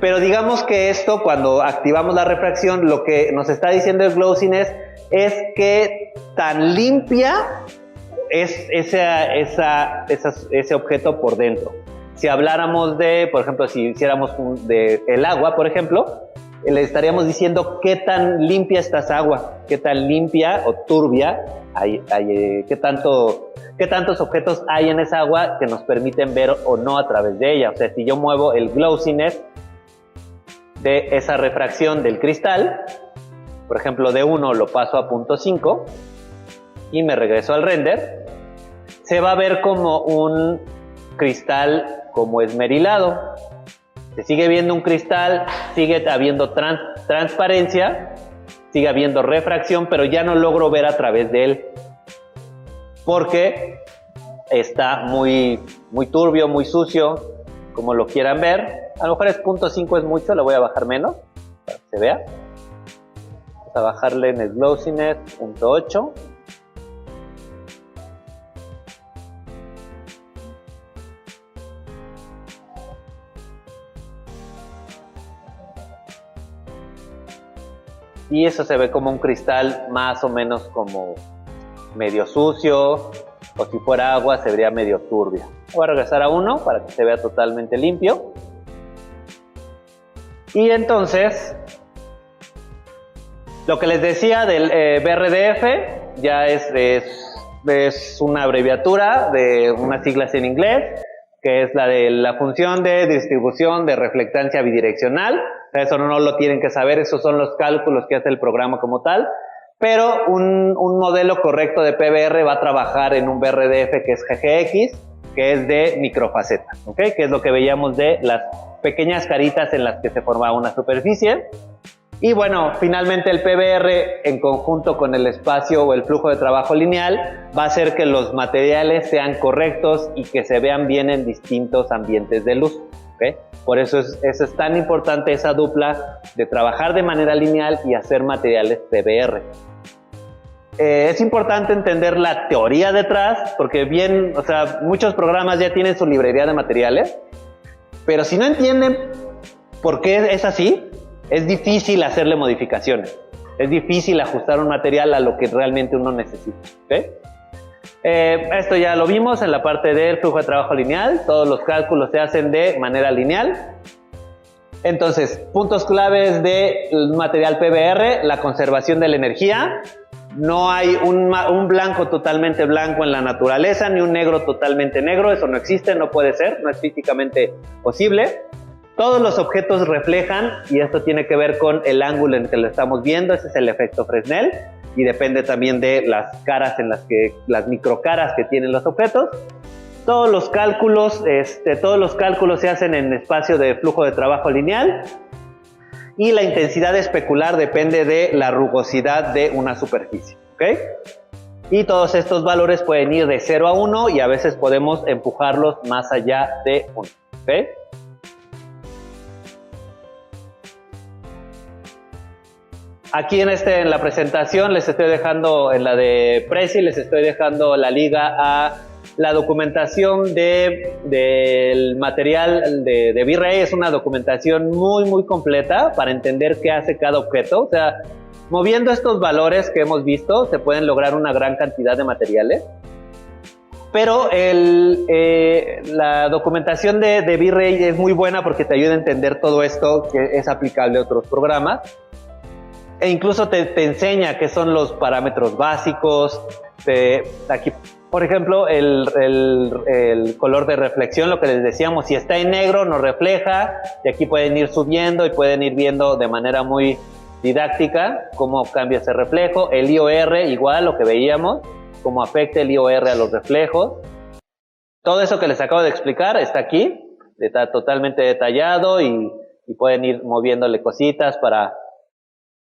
pero digamos que esto, cuando activamos la refracción, lo que nos está diciendo el glossiness es que tan limpia es ese objeto por dentro. Si habláramos por ejemplo, si hiciéramos el agua, por ejemplo, le estaríamos diciendo qué tan limpia está esa agua, qué tan limpia o turbia qué tantos objetos hay en esa agua que nos permiten ver o no a través de ella. O sea, si yo muevo el glossiness de esa refracción del cristal, por ejemplo, de 1 lo paso a 0.5 y me regreso al render, se va a ver como un cristal como esmerilado. Se sigue viendo un cristal, sigue habiendo transparencia, sigue habiendo refracción, pero ya no logro ver a través de él, porque está muy turbio, muy sucio, como lo quieran ver. A lo mejor es 0.5 es mucho, le voy a bajar menos, para que se vea. Vamos a bajarle en el glossiness 0.8. Y eso se ve como un cristal más o menos como medio sucio, o si fuera agua se vería medio turbio. Voy a regresar a 1 para que se vea totalmente limpio. Y entonces, lo que les decía del BRDF ya es una abreviatura de unas siglas en inglés, que es la de la función de distribución de reflectancia bidireccional. Eso no lo tienen que saber, esos son los cálculos que hace el programa como tal, pero un modelo correcto de PBR va a trabajar en un BRDF que es GGX, que es de microfaceta, ¿ok? Que es lo que veíamos de las pequeñas caritas en las que se forma una superficie. Y bueno, finalmente el PBR en conjunto con el espacio o el flujo de trabajo lineal va a hacer que los materiales sean correctos y que se vean bien en distintos ambientes de luz, ¿ok? Por eso es tan importante esa dupla de trabajar de manera lineal y hacer materiales PBR. Es importante entender la teoría detrás, porque bien, o sea, muchos programas ya tienen su librería de materiales, pero si no entienden por qué es así, es difícil hacerle modificaciones. Es difícil ajustar un material a lo que realmente uno necesita, ¿ok? Esto ya lo vimos en la parte del flujo de trabajo lineal. Todos los cálculos se hacen de manera lineal. Entonces, puntos claves del material PBR: la conservación de la energía. No hay un blanco totalmente blanco en la naturaleza, ni un negro totalmente negro. Eso no existe, no puede ser, no es físicamente posible. Todos los objetos reflejan, y esto tiene que ver con el ángulo en que lo estamos viendo. Ese es el efecto Fresnel, y depende también de las caras las microcaras que tienen los objetos. Todos los cálculos se hacen en espacio de flujo de trabajo lineal, y la intensidad especular depende de la rugosidad de una superficie, ¿ok? Y todos estos valores pueden ir de 0 a 1, y a veces podemos empujarlos más allá de 1, ¿ok? Aquí en la presentación les estoy dejando, en la de Prezi, les estoy dejando la liga a la documentación del material de V-Ray. Es una documentación muy completa para entender qué hace cada objeto. O sea, moviendo estos valores que hemos visto, se pueden lograr una gran cantidad de materiales. Pero la documentación de V-Ray es muy buena porque te ayuda a entender todo esto que es aplicable a otros programas. E incluso te enseña qué son los parámetros básicos. Aquí, por ejemplo, el color de reflexión, lo que les decíamos, si está en negro no refleja, y aquí pueden ir subiendo y pueden ir viendo de manera muy didáctica cómo cambia ese reflejo. El IOR, igual lo que veíamos, cómo afecta el IOR a los reflejos. Todo eso que les acabo de explicar está aquí, está totalmente detallado, y pueden ir moviéndole cositas para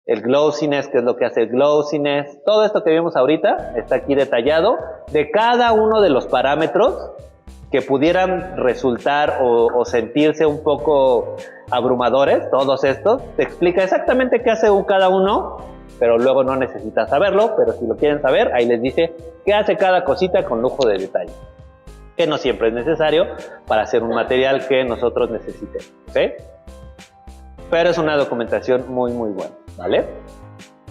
el glossiness, que es lo que hace el glossiness. Todo esto que vimos ahorita está aquí detallado de cada uno de los parámetros que pudieran resultar o sentirse un poco abrumadores. Todos estos te explica exactamente qué hace cada uno, pero luego no necesitas saberlo. Pero si lo quieren saber, ahí les dice qué hace cada cosita con lujo de detalle, que no siempre es necesario para hacer un material que nosotros necesitemos, ¿ok? Pero es una documentación muy buena, ¿vale?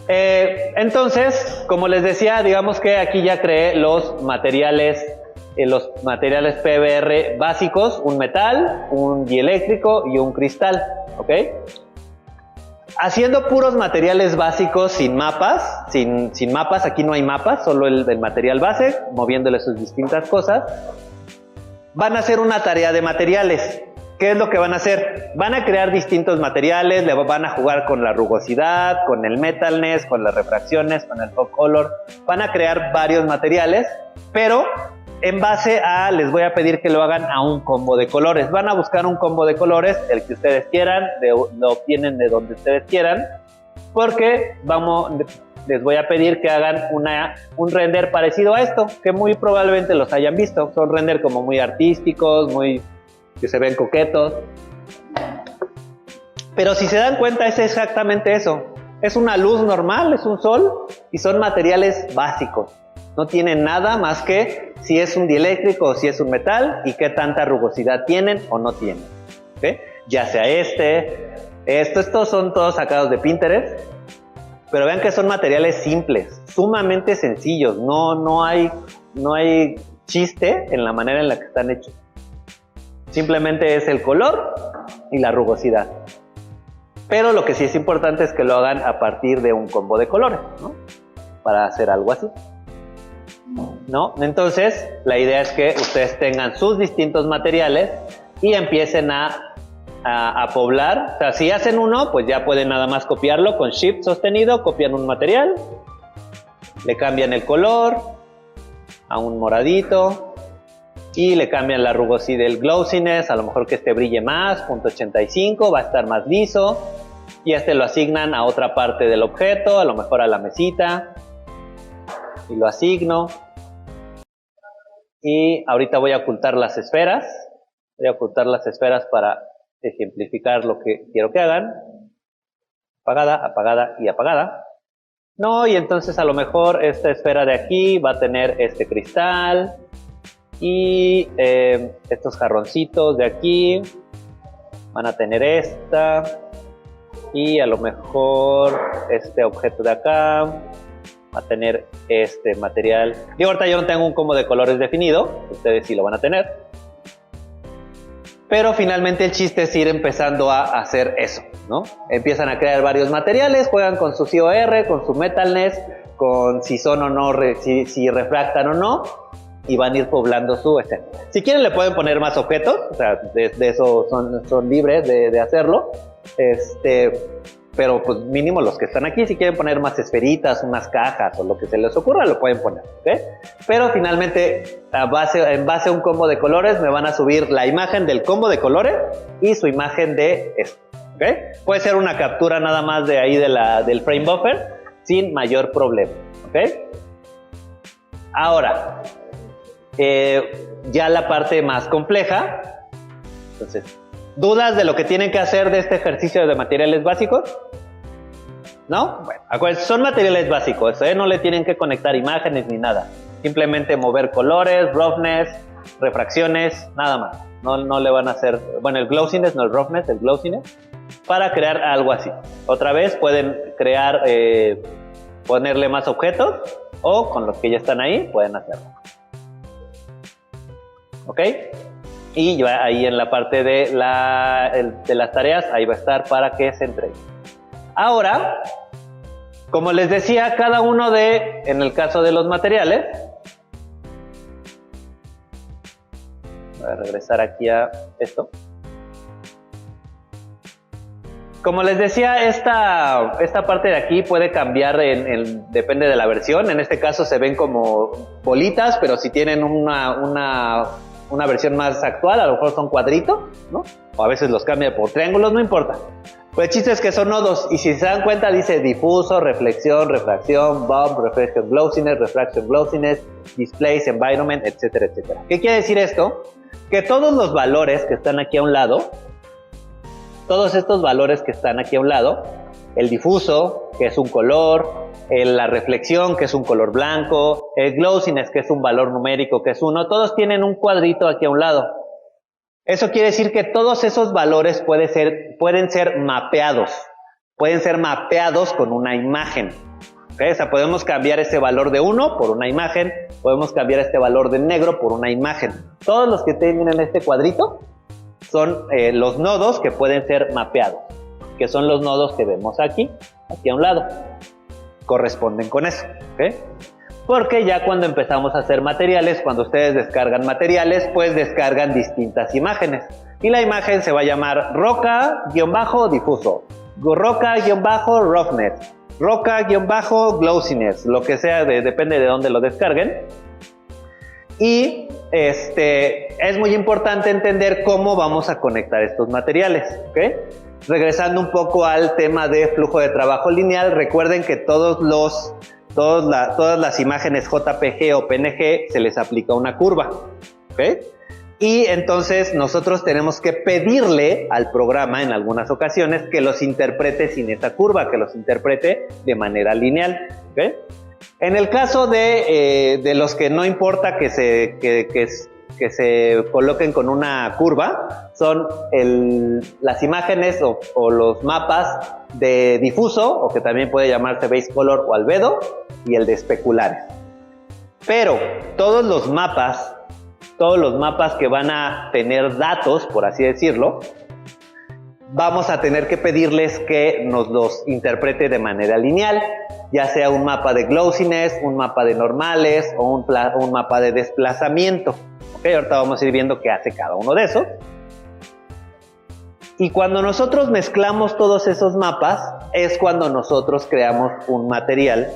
Entonces, como les decía, digamos que aquí ya creé los materiales PBR básicos: un metal, un dieléctrico y un cristal, ¿ok? Haciendo puros materiales básicos sin mapas, aquí no hay mapas, solo el material base, moviéndole sus distintas cosas. Van a hacer una tarea de materiales. ¿Qué es lo que van a hacer? Van a crear distintos materiales, le van a jugar con la rugosidad, con el metalness, con las refracciones, con el fog color. Van a crear varios materiales, pero en base a, les voy a pedir que lo hagan a un combo de colores. Van a buscar un combo de colores, el que ustedes quieran, lo obtienen de donde ustedes quieran. porque les voy a pedir que hagan un render parecido a esto, que muy probablemente los hayan visto. Son render como muy artísticos, que se ven coquetos. Pero si se dan cuenta, es exactamente eso. Es una luz normal, es un sol, y son materiales básicos. No tienen nada más que si es un dieléctrico o si es un metal, y qué tanta rugosidad tienen o no tienen. ¿Okay? Ya sea estos son todos sacados de Pinterest. Pero vean que son materiales simples, sumamente sencillos. No hay chiste en la manera en la que están hechos. Simplemente es el color y la rugosidad. Pero lo que sí es importante es que lo hagan a partir de un combo de colores, ¿no? Para hacer algo así, ¿no? Entonces, la idea es que ustedes tengan sus distintos materiales y empiecen a poblar. O sea, si hacen uno, pues ya pueden nada más copiarlo con Shift sostenido, copian un material, le cambian el color a un moradito y le cambian la rugosidad, el glossiness, a lo mejor que este brille más, 0.85, va a estar más liso, y lo asignan a otra parte del objeto, a lo mejor a la mesita, y lo asigno. Y ahorita voy a ocultar las esferas, para ejemplificar lo que quiero que hagan. Apagada, apagada y apagada. No, y entonces a lo mejor esta esfera de aquí va a tener este cristal y estos jarroncitos de aquí van a tener esta, y a lo mejor este objeto de acá va a tener este material. Y ahorita yo no tengo un combo de colores definido, ustedes sí lo van a tener. Pero finalmente el chiste es ir empezando a hacer eso, ¿no? Empiezan a crear varios materiales, juegan con su COR, con su metalness, con si son o no, si refractan o no, y van a ir poblando su escena. Si quieren le pueden poner más objetos, o sea, de eso son libres de hacerlo, pero pues mínimo los que están aquí. Si quieren poner más esferitas, unas cajas o lo que se les ocurra, lo pueden poner, ¿ok? Pero finalmente en base a un combo de colores me van a subir la imagen del combo de colores y su imagen de esto, ¿ok? Puede ser una captura nada más de ahí del frame buffer sin mayor problema, ¿ok? Ahora, ya la parte más compleja. Entonces, ¿dudas de lo que tienen que hacer de este ejercicio de materiales básicos? ¿No? Bueno, acuérdense, son materiales básicos, no le tienen que conectar imágenes ni nada. Simplemente mover colores, roughness, refracciones, nada más. No le van a hacer, bueno, el glossiness, no el roughness, el glossiness, para crear algo así. Otra vez pueden crear, ponerle más objetos, o con los que ya están ahí, pueden hacerlo. ¿Ok? Y ya ahí en la parte de las tareas, ahí va a estar para que se entregue. Ahora, como les decía, cada uno en el caso de los materiales, voy a regresar aquí a esto. Como les decía, esta parte de aquí puede cambiar, depende de la versión. En este caso se ven como bolitas, pero si tienen una versión más actual, a lo mejor son cuadritos, ¿no? O a veces los cambia por triángulos, no importa. Pues el chiste es que son nodos, y si se dan cuenta dice difuso, reflexión, refracción, bump, reflection glossiness, displace, environment, etcétera, etcétera. ¿Qué quiere decir esto? Que todos los valores que están aquí a un lado, todos estos valores que están aquí a un lado, el difuso, que es un color, la reflexión, que es un color blanco, el glossiness, que es un valor numérico, que es 1, todos tienen un cuadrito aquí a un lado. Eso quiere decir que todos esos valores pueden ser mapeados con una imagen. ¿Okay? O sea, podemos cambiar ese valor de 1 por una imagen, podemos cambiar este valor de negro por una imagen. Todos los que tienen este cuadrito son los nodos que pueden ser mapeados, que son los nodos que vemos aquí a un lado. Corresponden con eso, ¿okay? Porque ya cuando empezamos a hacer materiales, cuando ustedes descargan materiales, pues descargan distintas imágenes. Y la imagen se va a llamar roca-difuso, roca-roughness, roca-glossiness, lo que sea, depende de dónde lo descarguen. Y es muy importante entender cómo vamos a conectar estos materiales, ¿ok? Regresando un poco al tema de flujo de trabajo lineal, recuerden que todas las imágenes JPG o PNG se les aplica una curva, ¿ok? Y entonces nosotros tenemos que pedirle al programa en algunas ocasiones que los interprete sin esa curva, que los interprete de manera lineal, ¿ok? En el caso de los que no importa que se coloquen con una curva, son las imágenes o los mapas de difuso, o que también puede llamarse base color o albedo, y el de especulares. Pero todos los mapas que van a tener datos, por así decirlo, vamos a tener que pedirles que nos los interprete de manera lineal, ya sea un mapa de glossiness, un mapa de normales o un mapa de desplazamiento. ¿Okay? Ahorita vamos a ir viendo qué hace cada uno de esos. Y cuando nosotros mezclamos todos esos mapas, es cuando nosotros creamos un material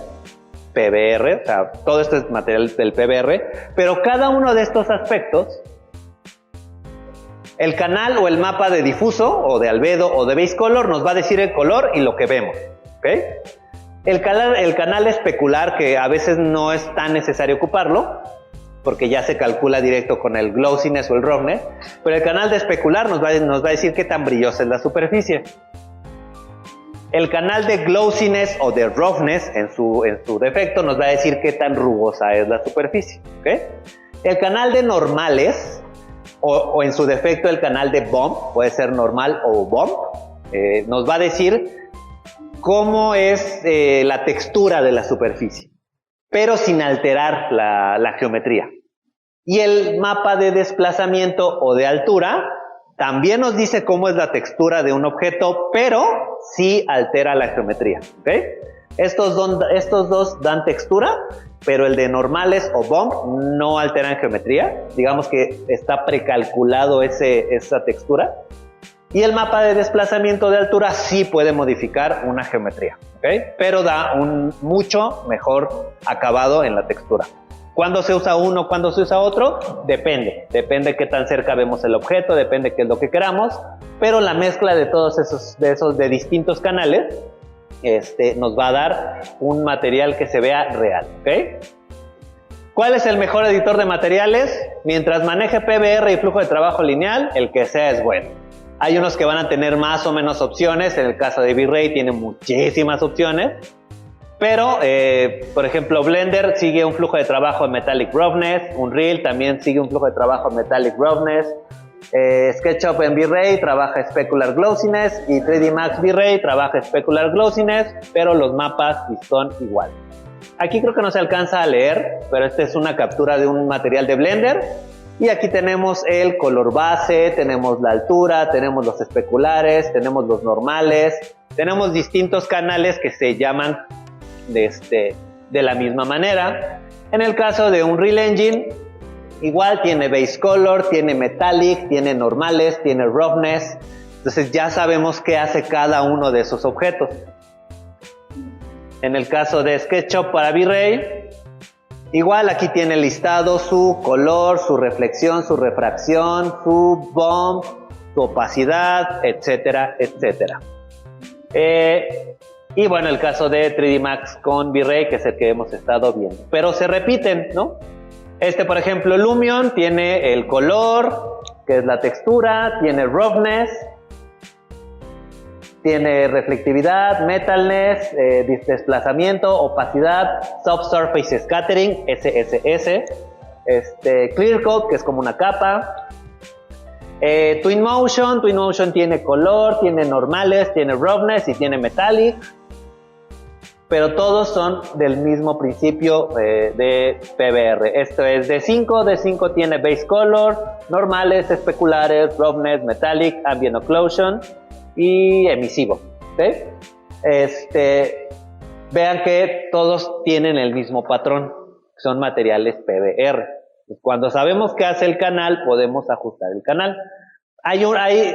PBR, o sea, todo esto es material del PBR, pero cada uno de estos aspectos, el canal o el mapa de difuso o de albedo o de base color nos va a decir el color y lo que vemos, ¿ok? El canal especular, que a veces no es tan necesario ocuparlo, porque ya se calcula directo con el glossiness o el roughness, pero el canal de especular nos va a decir qué tan brillosa es la superficie. El canal de glossiness o de roughness, en su defecto, nos va a decir qué tan rugosa es la superficie, ¿ok? El canal de normales, o en su defecto el canal de bump, puede ser normal o bump, nos va a decir cómo es la textura de la superficie, pero sin alterar la geometría. Y el mapa de desplazamiento o de altura también nos dice cómo es la textura de un objeto, pero sí altera la geometría, ¿ok? Estos dos dan textura, pero el de normales o bump no alteran geometría. Digamos que está precalculado esa textura. Y el mapa de desplazamiento de altura sí puede modificar una geometría, ¿ok? Pero da un mucho mejor acabado en la textura. ¿Cuándo se usa uno, cuándo se usa otro? Depende qué tan cerca vemos el objeto, depende qué es lo que queramos, pero la mezcla de todos esos de distintos canales nos va a dar un material que se vea real, ¿ok? ¿Cuál es el mejor editor de materiales? Mientras maneje PBR y flujo de trabajo lineal, el que sea es bueno. Hay unos que van a tener más o menos opciones, en el caso de V-Ray tiene muchísimas opciones, pero por ejemplo Blender sigue un flujo de trabajo en Metallic Roughness, Unreal también sigue un flujo de trabajo en Metallic Roughness, SketchUp en V-Ray trabaja Specular Glossiness y 3D Max V-Ray trabaja Specular Glossiness, pero los mapas son iguales. Aquí creo que no se alcanza a leer, pero esta es una captura de un material de Blender. Y aquí tenemos el color base, tenemos la altura, tenemos los especulares, tenemos los normales, tenemos distintos canales que se llaman de la misma manera. En el caso de Unreal Engine, igual tiene base color, tiene metallic, tiene normales, tiene roughness. Entonces ya sabemos qué hace cada uno de esos objetos. En el caso de SketchUp para V-Ray, igual aquí tiene listado su color, su reflexión, su refracción, su bump, su opacidad, etcétera, etcétera. Y bueno, el caso de 3D Max con V-Ray, que es el que hemos estado viendo. Pero se repiten, ¿no? Por ejemplo, Lumion tiene el color, que es la textura, tiene roughness, tiene reflectividad, metalness, desplazamiento, opacidad, subsurface scattering, SSS, clear coat, que es como una capa, Twinmotion tiene color, tiene normales, tiene roughness y tiene metallic, pero todos son del mismo principio de PBR. Esto es D5 tiene base color, normales, especulares, roughness, metallic, ambient occlusion y emisivo, ¿sí? Vean que todos tienen el mismo patrón, son materiales PBR. Cuando sabemos qué hace el canal, podemos ajustar el canal.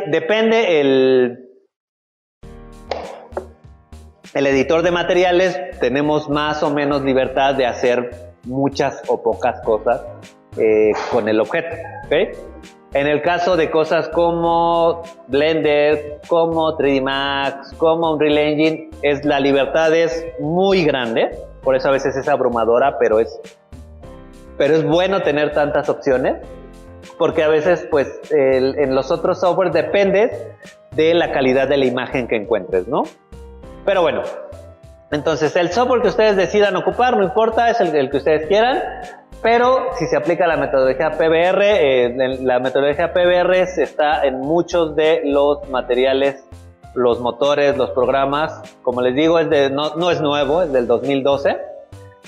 Depende el editor de materiales, tenemos más o menos libertad de hacer muchas o pocas cosas con el objeto, ¿ok? En el caso de cosas como Blender, como 3D Max, como Unreal Engine, la libertad es muy grande, por eso a veces es abrumadora, pero es bueno tener tantas opciones, porque a veces pues en los otros software dependes de la calidad de la imagen que encuentres, ¿no? Pero bueno, entonces el software que ustedes decidan ocupar, no importa, es el que ustedes quieran. Pero si se aplica la metodología PBR, la metodología PBR está en muchos de los materiales, los motores, los programas. Como les digo, no es nuevo, es del 2012,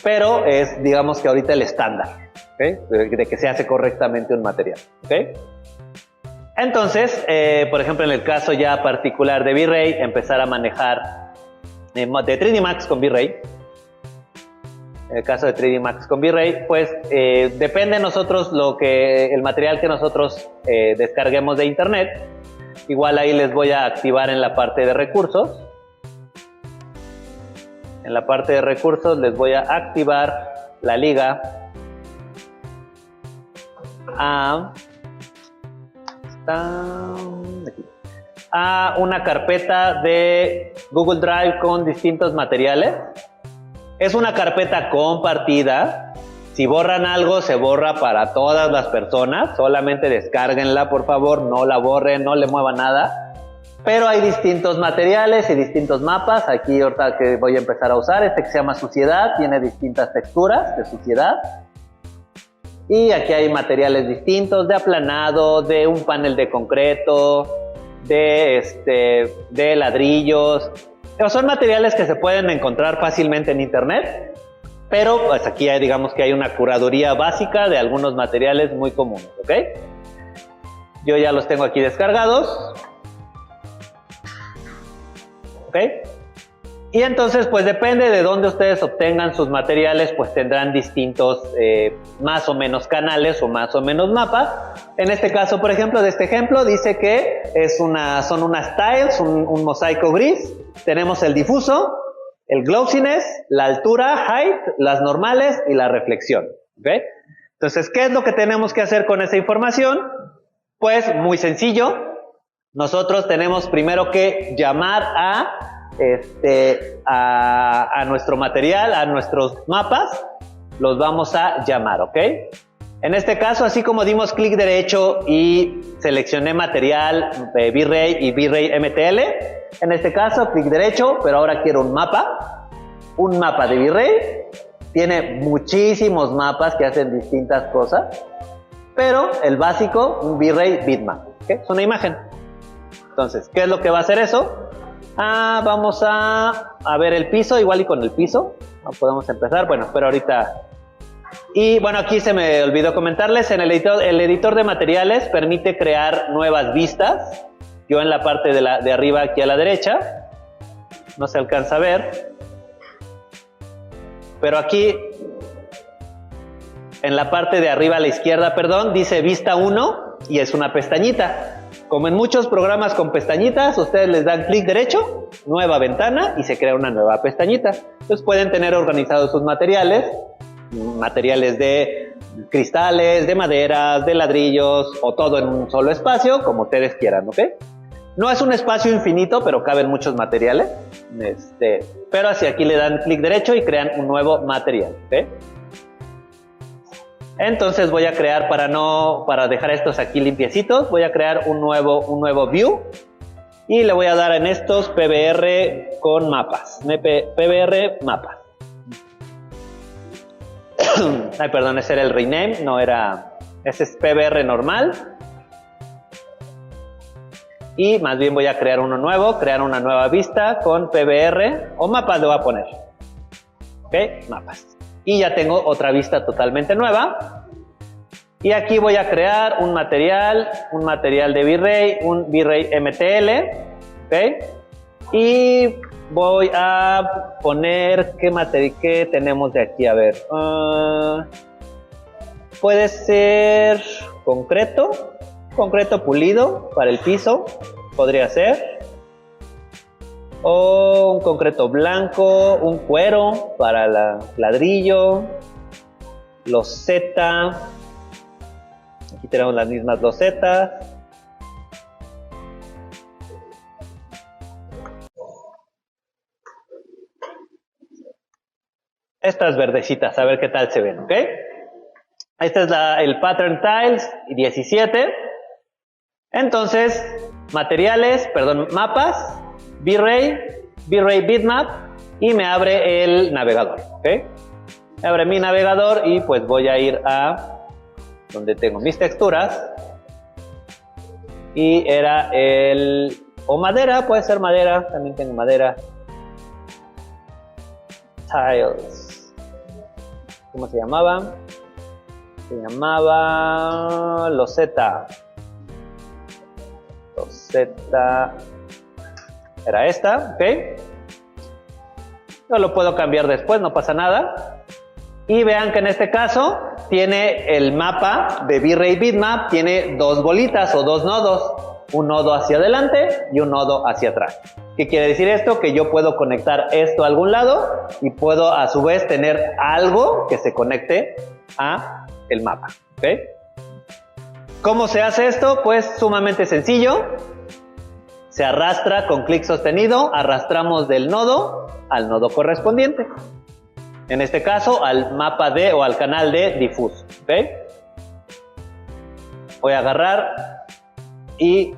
pero es, digamos que ahorita el estándar, ¿okay? De que se hace correctamente un material, ¿okay? Entonces, por ejemplo, en el caso ya particular de V-Ray, empezar a manejar de 3D Max con V-Ray. En el caso de 3D Max con V-Ray, pues depende de nosotros el material que nosotros descarguemos de internet. Igual ahí les voy a activar en la parte de recursos. En la parte de recursos les voy a activar la liga a una carpeta de Google Drive con distintos materiales. Es una carpeta compartida. Si borran algo, se borra para todas las personas. Solamente descárguenla, por favor. No la borren, no le muevan nada. Pero hay distintos materiales y distintos mapas. Aquí ahorita que voy a empezar a usar. Este que se llama suciedad. Tiene distintas texturas de suciedad. Y aquí hay materiales distintos de aplanado, de un panel de concreto, de ladrillos. Son materiales que se pueden encontrar fácilmente en internet, pero pues aquí digamos que hay una curaduría básica de algunos materiales muy comunes, ¿ok? Yo ya los tengo aquí descargados, ¿ok? Y entonces pues depende de dónde ustedes obtengan sus materiales, pues tendrán distintos más o menos canales o más o menos mapas. En este caso, por ejemplo, de este ejemplo dice que son unas tiles, un mosaico gris. Tenemos el difuso, el glossiness, la altura, height, las normales y la reflexión, ¿ok? Entonces, ¿qué es lo que tenemos que hacer con esa información? Pues muy sencillo. Nosotros tenemos primero que llamar a nuestro material, a nuestros mapas. Los vamos a llamar, ¿ok? En este caso, así como dimos clic derecho y seleccioné material V-Ray y V-Ray MTL, en este caso clic derecho, pero ahora quiero un mapa de V-Ray. Tiene muchísimos mapas que hacen distintas cosas, pero el básico, un V-Ray bitmap, ¿okay? Es una imagen. Entonces, ¿qué es lo que va a hacer eso? Vamos a ver el piso, igual y con el piso no podemos empezar, bueno, pero ahorita. Y bueno, aquí se me olvidó comentarles, el editor de materiales permite crear nuevas vistas. Yo en la parte de arriba, aquí a la derecha, no se alcanza a ver, pero aquí en la parte de arriba a la izquierda, perdón, dice vista 1 y es una pestañita. Como en muchos programas con pestañitas, ustedes les dan clic derecho, nueva ventana y se crea una nueva pestañita. Entonces pueden tener organizados sus materiales de cristales, de maderas, de ladrillos o todo en un solo espacio, como ustedes quieran, ¿ok? No es un espacio infinito, pero caben muchos materiales. Pero así aquí le dan clic derecho y crean un nuevo material, ¿ok? Entonces voy a crear, para dejar estos aquí limpiecitos, voy a crear un nuevo view y le voy a dar en estos PBR con mapas, PBR mapas. Ay, perdón, ese era el rename, ese es PBR normal. Y más bien voy a crear uno nuevo, crear una nueva vista con PBR o mapas le voy a poner. Ok, mapas. Y ya tengo otra vista totalmente nueva. Y aquí voy a crear un material de V-Ray, un V-Ray MTL. Ok. Y voy a poner ¿qué tenemos de aquí? A ver. Puede ser concreto pulido para el piso. Podría ser. O un concreto blanco, un cuero para ladrillo, loseta, Aquí tenemos las mismas losetas. Estas verdecitas, a ver qué tal se ven, ¿ok? Este es el Pattern Tiles 17. Entonces, mapas, V-Ray Bitmap, y me abre el navegador, ¿ok? Me abre mi navegador y pues voy a ir a donde tengo mis texturas. Y era o madera, puede ser madera, también tengo madera. Tiles. ¿Cómo se llamaba? Se llamaba loseta. Loseta. Era esta, ¿ok? Yo lo puedo cambiar después, no pasa nada. Y vean que en este caso tiene el mapa de V-Ray Bitmap, tiene dos bolitas o dos nodos. Un nodo hacia adelante y un nodo hacia atrás. ¿Qué quiere decir esto? Que yo puedo conectar esto a algún lado y puedo a su vez tener algo que se conecte a el mapa, ¿ok? ¿Cómo se hace esto? Pues sumamente sencillo. Se arrastra con clic sostenido, arrastramos del nodo al nodo correspondiente. En este caso al mapa de o al canal de diffuse, ¿ok? Voy a agarrar y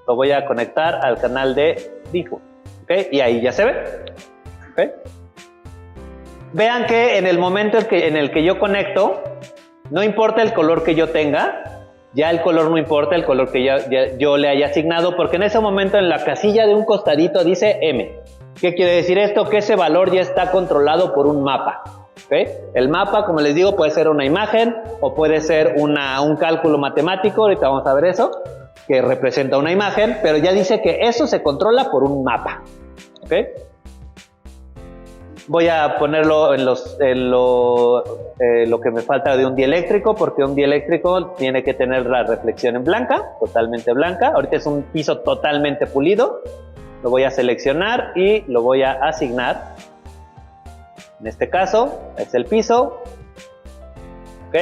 lo voy a conectar al canal de diffuse, ¿ok? Y ahí ya se ve, ¿ok? Vean que en el momento en el que yo conecto, no importa el color que yo tenga, ya el color no importa, el color que yo le haya asignado, porque en ese momento en la casilla de un costadito dice M. ¿Qué quiere decir esto? Que ese valor ya está controlado por un mapa, ¿ok? El mapa, como les digo, puede ser una imagen o puede ser un cálculo matemático, ahorita vamos a ver eso, que representa una imagen, pero ya dice que eso se controla por un mapa, ¿ok? Voy a ponerlo en lo que me falta de un dieléctrico, porque un dieléctrico tiene que tener la reflexión en blanca, totalmente blanca. Ahorita es un piso totalmente pulido. Lo voy a seleccionar y lo voy a asignar. En este caso es el piso, ¿ok?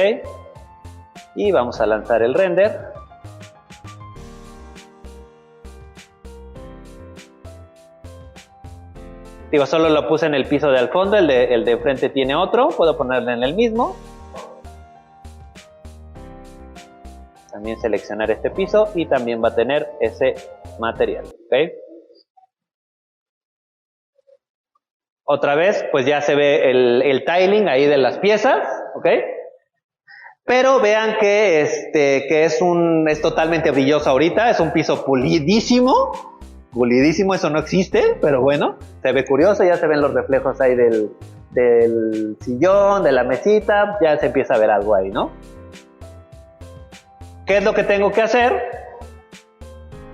Y vamos a lanzar el render. Digo, solo lo puse en el piso de al fondo, el de enfrente tiene otro, puedo ponerle en el mismo. También seleccionar este piso y también va a tener ese material, ¿ok? Otra vez, pues ya se ve el tiling ahí de las piezas, ¿ok? Pero vean que es totalmente brilloso ahorita, es un piso pulidísimo. Pulidísimo, eso no existe, pero bueno, se ve curioso, ya se ven los reflejos ahí del sillón, de la mesita, ya se empieza a ver algo ahí, ¿no? ¿Qué es lo que tengo que hacer?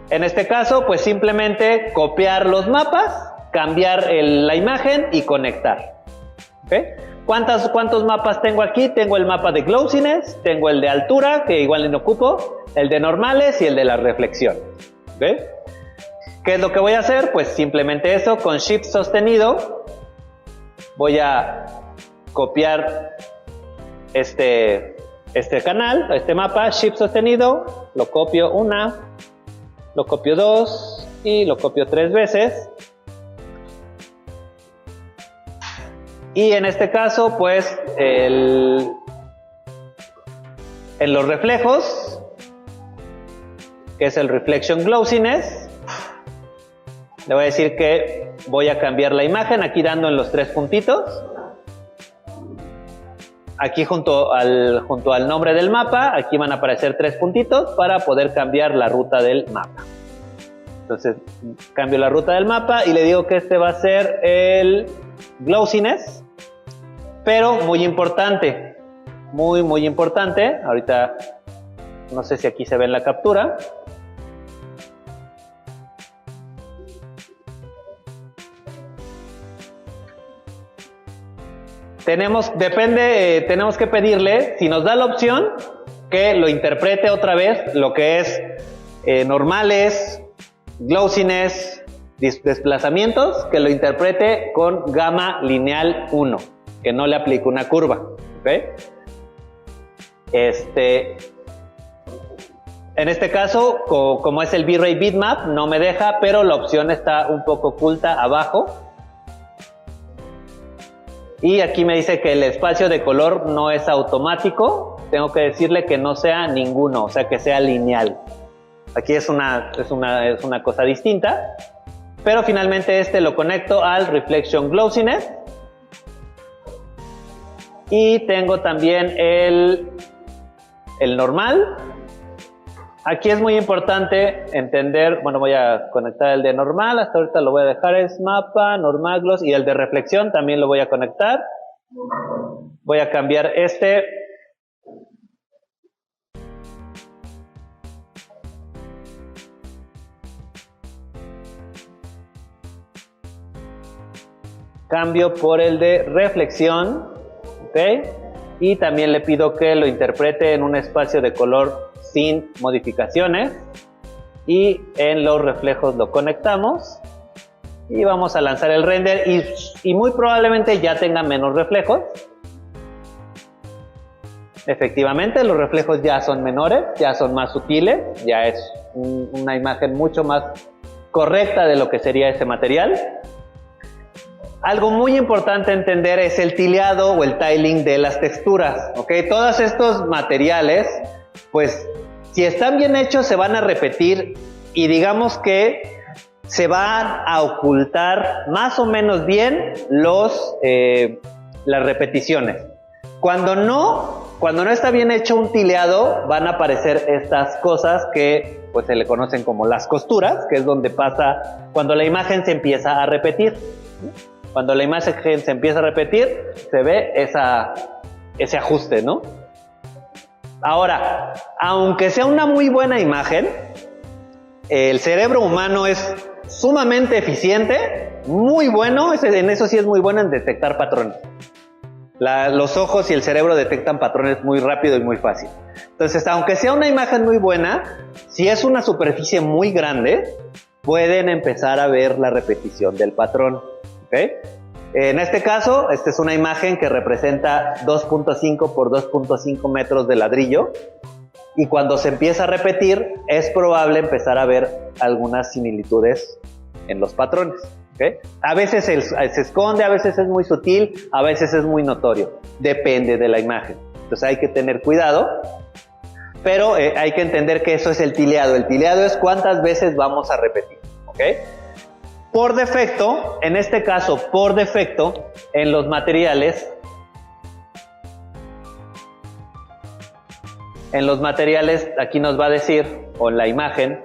En este caso, pues simplemente copiar los mapas, cambiar la imagen y conectar, ¿ok? ¿Cuántos mapas tengo aquí? Tengo el mapa de glossiness, tengo el de altura, que igual no ocupo, el de normales y el de la reflexión, ¿ok? ¿Qué es lo que voy a hacer? Pues simplemente eso, con Shift sostenido, voy a copiar este canal, este mapa, Shift sostenido, lo copio una, lo copio dos y lo copio 3 veces. Y en este caso, pues, en los reflejos, que es el Reflection Glossiness, le voy a decir que voy a cambiar la imagen, aquí dando en los 3 puntitos. Aquí junto al nombre del mapa, aquí van a aparecer 3 puntitos para poder cambiar la ruta del mapa. Entonces, cambio la ruta del mapa y le digo que este va a ser el glossiness, pero muy importante, muy importante. Ahorita, no sé si aquí se ve en la captura. Tenemos que pedirle, si nos da la opción, que lo interprete otra vez, lo que es normales, glossiness, desplazamientos, que lo interprete con gamma lineal 1, que no le aplique una curva, ¿ok? En este caso, como es el V-Ray Bitmap, no me deja, pero la opción está un poco oculta abajo. Y aquí me dice que el espacio de color no es automático. Tengo que decirle que no sea ninguno, o sea que sea lineal. Aquí es una cosa distinta. Pero finalmente este lo conecto al Reflection Glossiness. Y tengo también el normal. Aquí es muy importante entender, bueno, voy a conectar el de normal, hasta ahorita lo voy a dejar, es mapa, normal, gloss, y el de reflexión también lo voy a conectar. Voy a cambiar este. Cambio por el de reflexión, ¿ok? Y también le pido que lo interprete en un espacio de color sin modificaciones. Y en los reflejos lo conectamos. Y vamos a lanzar el render y muy probablemente ya tenga menos reflejos. Efectivamente, los reflejos ya son menores, ya son más sutiles, ya es una imagen mucho más correcta de lo que sería ese material. Algo muy importante entender es el tileado o el tiling de las texturas, ¿ok? Todos estos materiales, pues, si están bien hechos se van a repetir y digamos que se van a ocultar más o menos bien las repeticiones. Cuando no está bien hecho un tileado, van a aparecer estas cosas que pues se le conocen como las costuras, que es donde pasa cuando la imagen se empieza a repetir. Cuando la imagen se empieza a repetir, se ve ese ajuste, ¿no? Ahora, aunque sea una muy buena imagen, el cerebro humano es sumamente eficiente, muy bueno, en eso sí es muy bueno en detectar patrones. Los ojos y el cerebro detectan patrones muy rápido y muy fácil. Entonces, aunque sea una imagen muy buena, si es una superficie muy grande, pueden empezar a ver la repetición del patrón. ¿Okay? En este caso, esta es una imagen que representa 2.5 por 2.5 metros de ladrillo. Y cuando se empieza a repetir, es probable empezar a ver algunas similitudes en los patrones. ¿Okay? A veces se esconde, a veces es muy sutil, a veces es muy notorio. Depende de la imagen. Entonces hay que tener cuidado. Pero hay que entender que eso es el tileado. El tileado es cuántas veces vamos a repetir. ¿Okay? Por defecto, en este caso, por defecto, en los materiales, aquí nos va a decir, o en la imagen,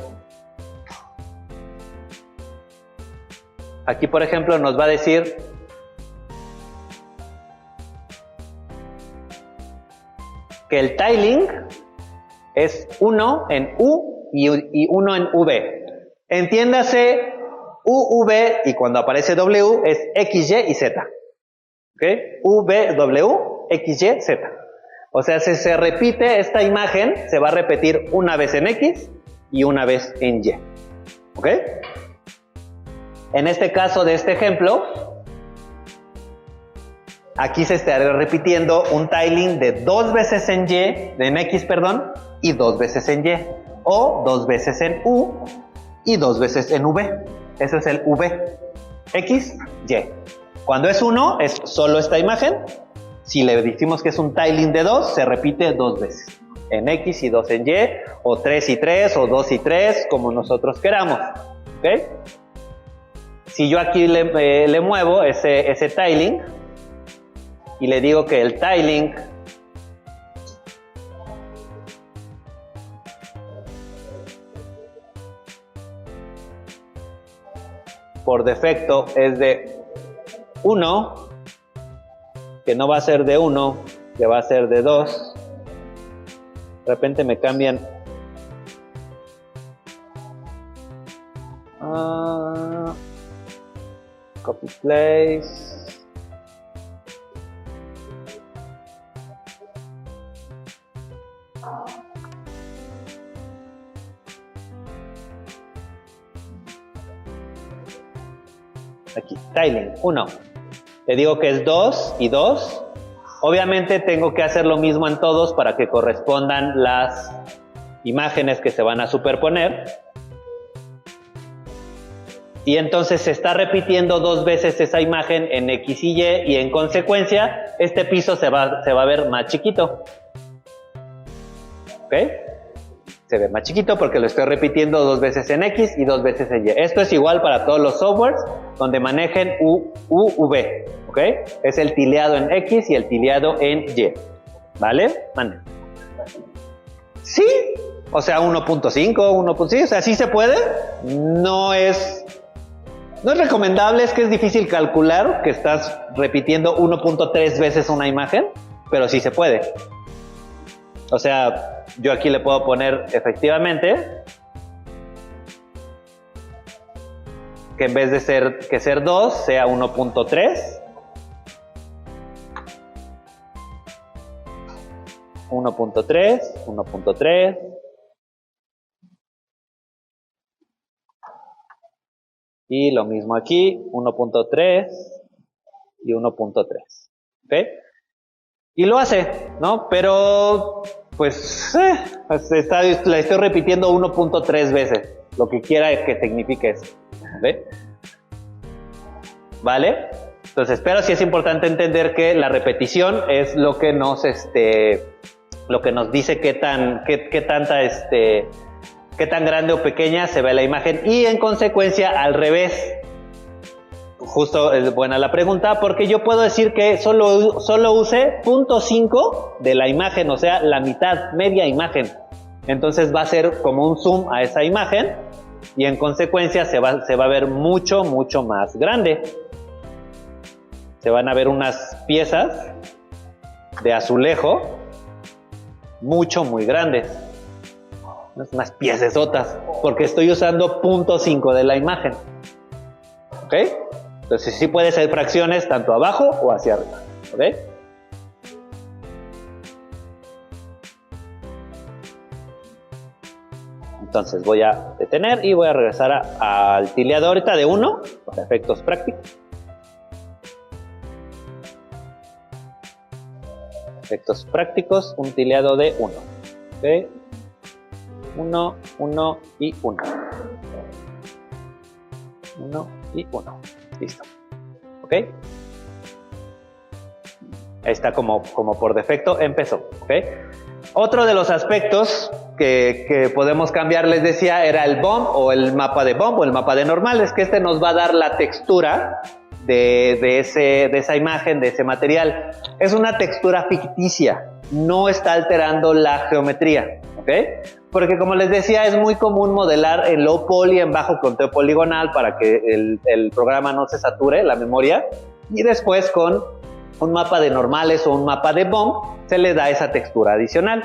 aquí por ejemplo nos va a decir que el tiling es 1 en U y 1 en V. Entiéndase, UV y cuando aparece W es X, Y y Z. ¿Okay? V, W, X, Y, Z. O sea, si se repite esta imagen, se va a repetir una vez en X y una vez en Y. ¿Ok? En este caso de este ejemplo, aquí se estará repitiendo un tiling de 2 veces en X, y 2 veces en Y. O 2 veces en U y 2 veces en V. Ese es el V. X, Y. Cuando es 1, es solo esta imagen. Si le decimos que es un tiling de 2, se repite 2 veces. En X y 2 en Y, o 3 y 3, o 2 y 3, como nosotros queramos. ¿Okay? Si yo aquí le muevo ese tiling, y le digo que el tiling por defecto es de 1, que no va a ser de 1, que va a ser de 2. De repente me cambian. Copy place. Aquí, tiling, 1. Le digo que es 2 y 2. Obviamente tengo que hacer lo mismo en todos para que correspondan imágenes que se van a superponer. Y entonces se está repitiendo 2 veces esa imagen en X y Y, y en consecuencia este piso se va a ver más chiquito. ¿Ok? Se ve más chiquito porque lo estoy repitiendo 2 veces en X y 2 veces en Y. Esto es igual para todos los softwares donde manejen V. ¿Ok? Es el tileado en X y el tileado en Y. ¿Vale? Mande. Sí. O sea, 1.5, 1.5, sí, o sea, sí se puede. No es recomendable, es que es difícil calcular que estás repitiendo 1.3 veces una imagen, pero sí se puede. O sea, yo aquí le puedo poner efectivamente que en vez de ser 2, sea 1.3. 1.3, 1.3. Y lo mismo aquí, 1.3 y 1.3. ¿Ok? Y lo hace, ¿no? Pero, pues, la estoy repitiendo 1.3 veces, lo que quiera que signifique eso. ¿Ve? ¿Vale? Entonces, pero sí es importante entender que la repetición es lo que nos dice qué tan grande o pequeña se ve la imagen, y en consecuencia al revés. Justo es buena la pregunta, porque yo puedo decir que solo use 0.5 de la imagen, o sea, la mitad, media imagen. Entonces va a ser como un zoom a esa imagen y en consecuencia se va a ver mucho, mucho más grande. Se van a ver unas piezas de azulejo muy grandes. Unas piecesotas, porque estoy usando 0.5 de la imagen. ¿Ok? Entonces sí puede ser fracciones tanto abajo o hacia arriba. ¿Ok? Entonces voy a detener y voy a regresar al tileado ahorita de 1 para efectos prácticos. Efectos prácticos, un tileado de 1. ¿Ok? 1, 1 y 1. 1 y 1. Listo. ¿Ok? Ahí está como por defecto empezó. ¿Ok? Otro de los aspectos que podemos cambiar, les decía, era el bump o el mapa de bump o el mapa de normales, que este nos va a dar la textura de esa imagen, de ese material. Es una textura ficticia, no está alterando la geometría. ¿Ok? Porque como les decía, es muy común modelar en low poly, en bajo conteo poligonal, para que el programa no se sature la memoria, y después con un mapa de normales o un mapa de bump se le da esa textura adicional.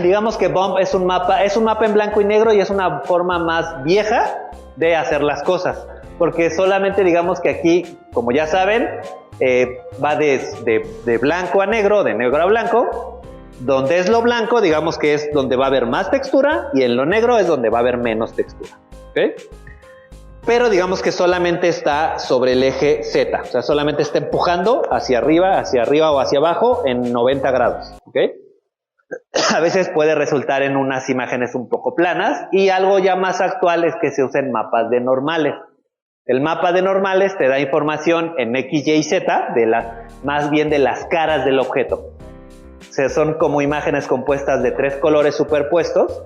Digamos que bump es un mapa en blanco y negro y es una forma más vieja de hacer las cosas, porque solamente digamos que aquí, como ya saben, va de blanco a negro, de negro a blanco. Donde es lo blanco, digamos que es donde va a haber más textura, y en lo negro es donde va a haber menos textura. ¿Okay? Pero digamos que solamente está sobre el eje Z, o sea, solamente está empujando hacia arriba o hacia abajo en 90 grados. ¿Okay? A veces puede resultar en unas imágenes un poco planas, y algo ya más actual es que se usen mapas de normales. El mapa de normales te da información en X, Y y Z, más bien de las caras del objeto. O sea, son como imágenes compuestas de 3 colores superpuestos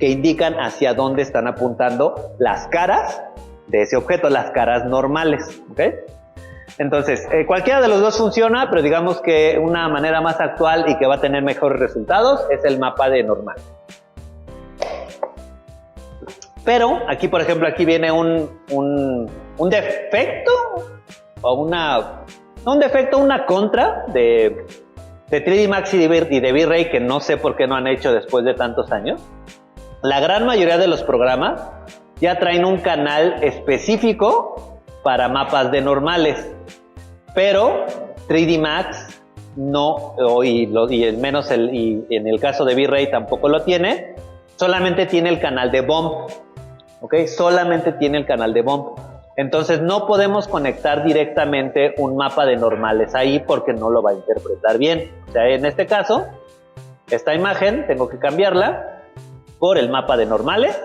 que indican hacia dónde están apuntando las caras de ese objeto, las caras normales. ¿Ok? Entonces, cualquiera de los dos funciona, pero digamos que una manera más actual y que va a tener mejores resultados es el mapa de normal. Pero aquí, por ejemplo, aquí viene un defecto o una contra de 3D Max y de V-Ray, que no sé por qué no han hecho después de tantos años. La gran mayoría de los programas ya traen un canal específico para mapas de normales, pero 3D Max no, y en el caso de V-Ray tampoco lo tiene, solamente tiene el canal de bump. ¿Ok? Solamente tiene el canal de bump. Entonces no podemos conectar directamente un mapa de normales ahí porque no lo va a interpretar bien. O sea, en este caso, esta imagen tengo que cambiarla por el mapa de normales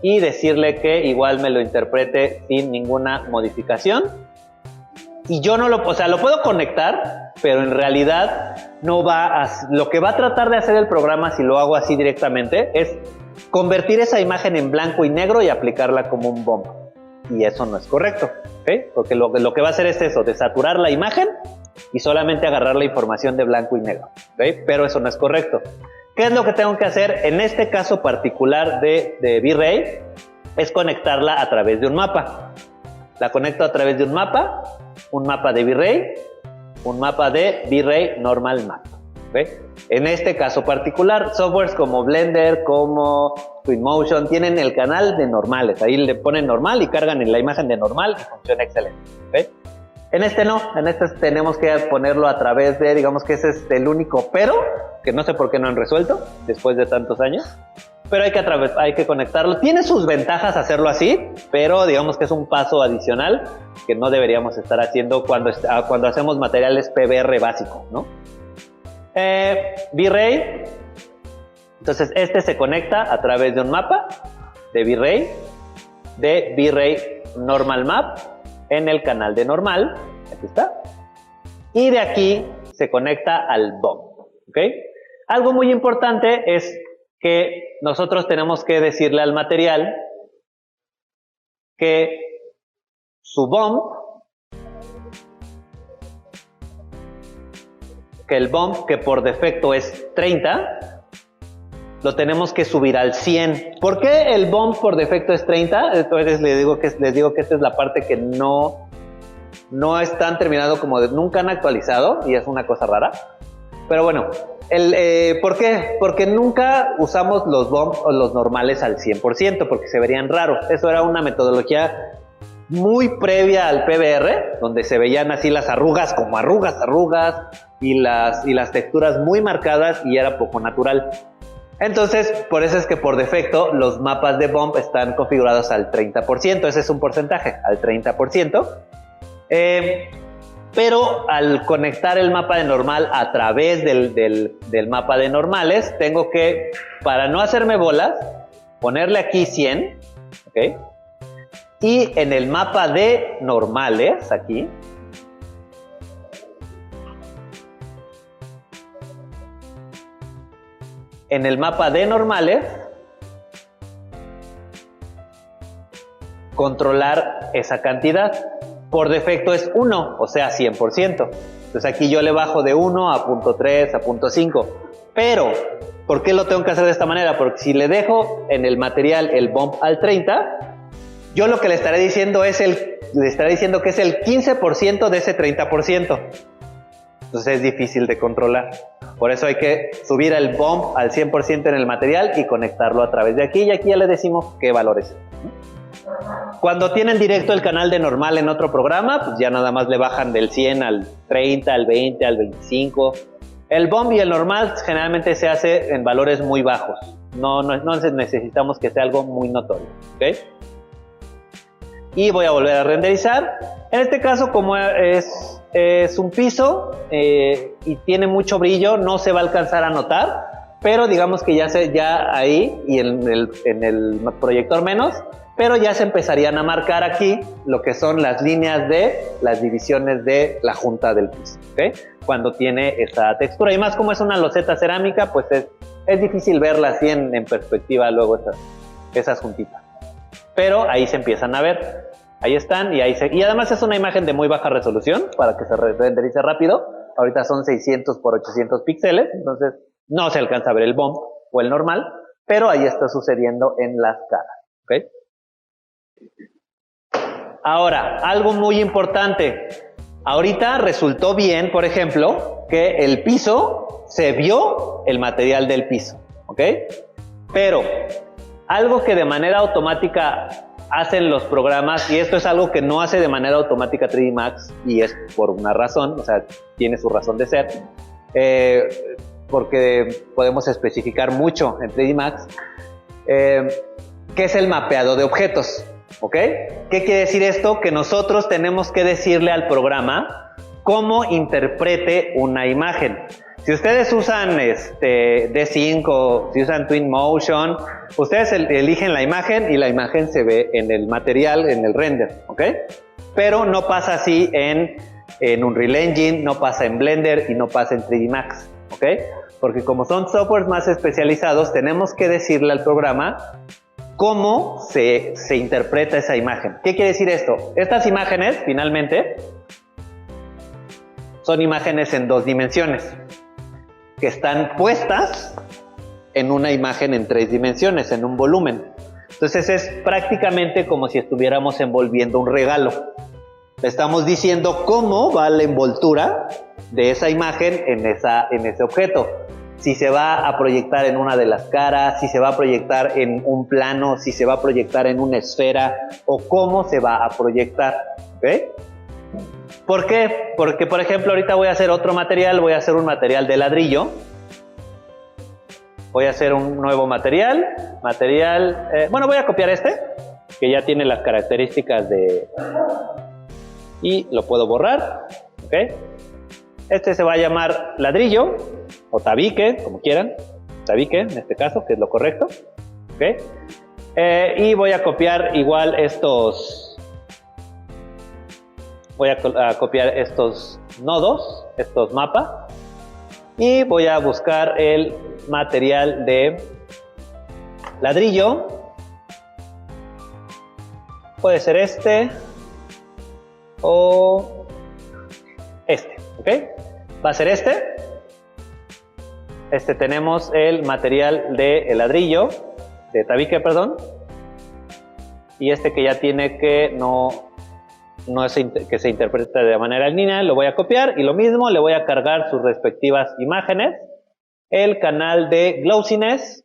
y decirle que igual me lo interprete sin ninguna modificación. Y yo no lo, o sea, lo puedo conectar, pero en realidad no va a, lo que va a tratar de hacer el programa si lo hago así directamente es convertir esa imagen en blanco y negro y aplicarla como un bump. Y eso no es correcto, ¿okay? Porque lo que va a hacer es eso, desaturar la imagen y solamente agarrar la información de blanco y negro, ¿okay? Pero eso no es correcto. ¿Qué es lo que tengo que hacer? En este caso particular de V-Ray, es conectarla a través de un mapa. La conecto a través de un mapa de V-Ray, un mapa de V-Ray Normal Map. ¿Okay? En este caso particular, softwares como Blender, como Twinmotion, tienen el canal de normales. Ahí le ponen normal y cargan en la imagen de normal y funciona excelente. ¿Okay? En este no, en este tenemos que ponerlo a través de, digamos que ese es el único pero, que no sé por qué no han resuelto después de tantos años. Pero hay que conectarlo. Tiene sus ventajas hacerlo así, pero digamos que es un paso adicional que no deberíamos estar haciendo cuando hacemos materiales PBR básico, ¿no? V-Ray, entonces este se conecta a través de un mapa de V-Ray Normal Map en el canal de normal, aquí está, y de aquí se conecta al BOM, ¿ok? Algo muy importante es que nosotros tenemos que decirle al material que su BOM, que el BOM que por defecto es 30, lo tenemos que subir al 100. ¿Por qué el BOM por defecto es 30? Entonces les digo que esta es la parte que no están terminado, como nunca han actualizado, y es una cosa rara. Pero bueno, ¿por qué? Porque nunca usamos los BOM o los normales al 100%, porque se verían raros. Eso era una metodología muy previa al PBR, donde se veían así las arrugas como arrugas, y las texturas muy marcadas y era poco natural. Entonces, por eso es que por defecto los mapas de BOM están configurados al 30%, ese es un porcentaje, al 30%. Pero al conectar el mapa de normal a través del mapa de normales, tengo que, para no hacerme bolas, ponerle aquí 100, ¿ok? Y en el mapa de normales, aquí, en el mapa de normales, controlar esa cantidad. Por defecto es 1, o sea 100%. Entonces aquí yo le bajo de 1 a 0.3, a 0.5. Pero, ¿por qué lo tengo que hacer de esta manera? Porque si le dejo en el material el bump al 30, yo lo que le estaré diciendo que es el 15% de ese 30%. Entonces es difícil de controlar. Por eso hay que subir el bump al 100% en el material y conectarlo a través de aquí. Y aquí ya le decimos qué valores. Cuando tienen directo el canal de normal en otro programa, pues ya nada más le bajan del 100 al 30, al 20, al 25. El bump y el normal generalmente se hace en valores muy bajos. No necesitamos que sea algo muy notorio. ¿Okay? Y voy a volver a renderizar. En este caso, como es un piso y tiene mucho brillo, no se va a alcanzar a notar, pero digamos que ya ahí y en el proyector menos, pero ya se empezarían a marcar aquí lo que son las líneas de las divisiones de la junta del piso, ¿okay? Cuando tiene esta textura, y más como es una loseta cerámica, pues es difícil verla así en perspectiva luego esas juntitas, pero ahí se empiezan a ver. Ahí están y además es una imagen de muy baja resolución para que se renderice rápido. Ahorita son 600 por 800 píxeles, entonces no se alcanza a ver el bump o el normal, pero ahí está sucediendo en las caras, ¿ok? Ahora, algo muy importante. Ahorita resultó bien, por ejemplo, que el piso se vio el material del piso, ¿ok? Pero algo que de manera automática hacen los programas, y esto es algo que no hace de manera automática 3D Max, y es por una razón, o sea, tiene su razón de ser, porque podemos especificar mucho en 3D Max, que es el mapeado de objetos, ¿ok? ¿Qué quiere decir esto? Que nosotros tenemos que decirle al programa cómo interprete una imagen. Si ustedes usan D5, si usan Twinmotion, ustedes eligen la imagen y la imagen se ve en el material, en el render, ¿ok? Pero no pasa así en Unreal Engine, no pasa en Blender y no pasa en 3D Max, ¿ok? Porque como son softwares más especializados, tenemos que decirle al programa cómo se interpreta esa imagen. ¿Qué quiere decir esto? Estas imágenes, finalmente, son imágenes en 2 dimensiones, que están puestas en una imagen en 3 dimensiones, en un volumen. Entonces es prácticamente como si estuviéramos envolviendo un regalo. Le estamos diciendo cómo va la envoltura de esa imagen en ese objeto. Si se va a proyectar en una de las caras, si se va a proyectar en un plano, si se va a proyectar en una esfera o cómo se va a proyectar, ¿ok? ¿Por qué? Porque, por ejemplo, ahorita voy a hacer otro material, voy a hacer un material de ladrillo. Voy a hacer un nuevo material, bueno, voy a copiar este, que ya tiene las características y lo puedo borrar, ¿ok? Este se va a llamar ladrillo, o tabique, como quieran, tabique en este caso, que es lo correcto, ¿ok? Y voy a copiar igual voy a copiar estos nodos, estos mapas, y voy a buscar el material de ladrillo. Puede ser este o este, ¿ok? Va a ser este. Tenemos el material de ladrillo, de tabique, perdón. Y que ya tiene que que se interpreta de manera lineal, lo voy a copiar y lo mismo, le voy a cargar sus respectivas imágenes, el canal de glossiness,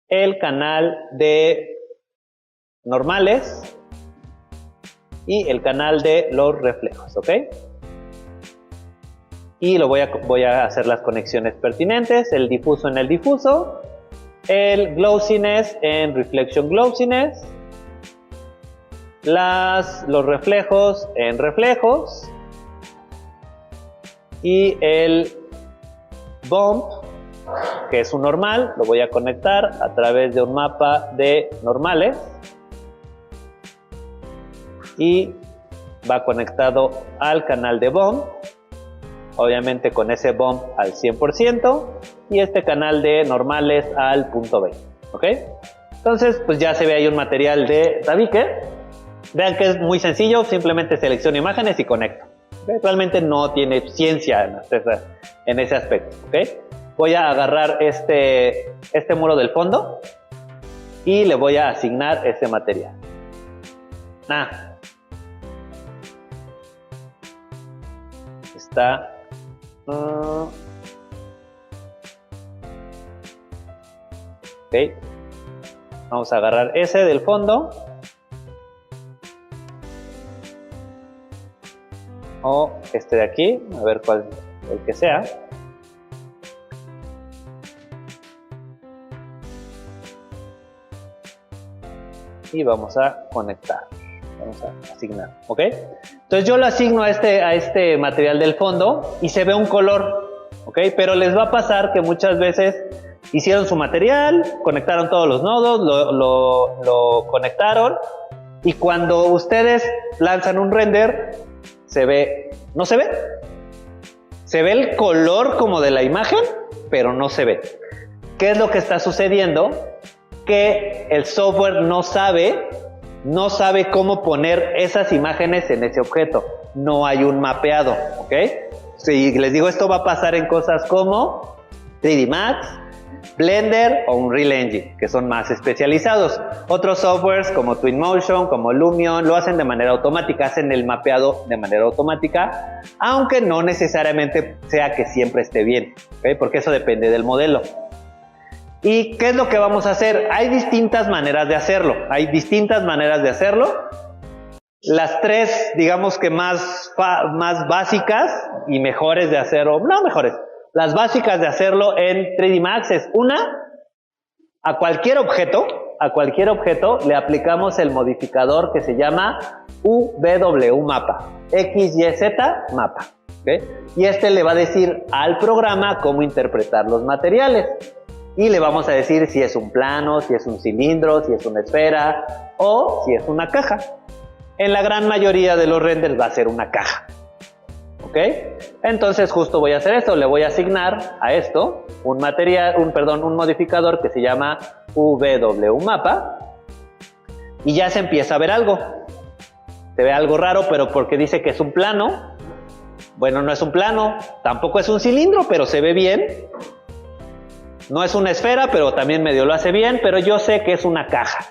el canal de normales y el canal de los reflejos, ¿ok? Y voy a hacer las conexiones pertinentes, el difuso en el difuso, el glossiness en reflection glossiness, los reflejos en reflejos y el bump, que es un normal, lo voy a conectar a través de un mapa de normales y va conectado al canal de bump, obviamente con ese bump al 100% y este canal de normales al punto 20, ¿ok? Entonces pues ya se ve ahí un material de tabique. Vean que es muy sencillo, simplemente selecciono imágenes y conecto. ¿Okay? Realmente no tiene ciencia en ese aspecto. ¿Okay? Voy a agarrar este muro del fondo y le voy a asignar ese material. Está... ok. Vamos a agarrar ese del fondo. O de aquí, a ver cuál, el que sea. Y vamos a conectar, vamos a asignar, ¿ok? Entonces yo lo asigno a este material del fondo y se ve un color, ¿ok? Pero les va a pasar que muchas veces hicieron su material, conectaron todos los nodos, lo conectaron y cuando ustedes lanzan un render, no se ve. Se ve el color como de la imagen, pero no se ve. ¿Qué es lo que está sucediendo? Que el software no sabe cómo poner esas imágenes en ese objeto. No hay un mapeado, ¿ok? Si les digo, esto va a pasar en cosas como 3D Max, Blender o Unreal Engine, que son más especializados. Otros softwares como Twinmotion, como Lumion, lo hacen de manera automática, hacen el mapeado de manera automática, aunque no necesariamente sea que siempre esté bien, ¿okay? Porque eso depende del modelo. ¿Y qué es lo que vamos a hacer? Hay distintas maneras de hacerlo, Las tres, digamos que más básicas y mejores de hacerlo, no mejores, las básicas de hacerlo en 3D Max es a cualquier objeto le aplicamos el modificador que se llama UW Mapa, XYZ Mapa, ¿okay? Y este le va a decir al programa cómo interpretar los materiales. Y le vamos a decir si es un plano, si es un cilindro, si es una esfera o si es una caja. En la gran mayoría de los renders va a ser una caja. ¿Ok? Entonces justo voy a hacer esto, le voy a asignar a esto un modificador que se llama WMapa y ya se empieza a ver algo. Se ve algo raro, pero porque dice que es un plano. Bueno, no es un plano, tampoco es un cilindro, pero se ve bien. No es una esfera, pero también medio lo hace bien, pero yo sé que es una caja.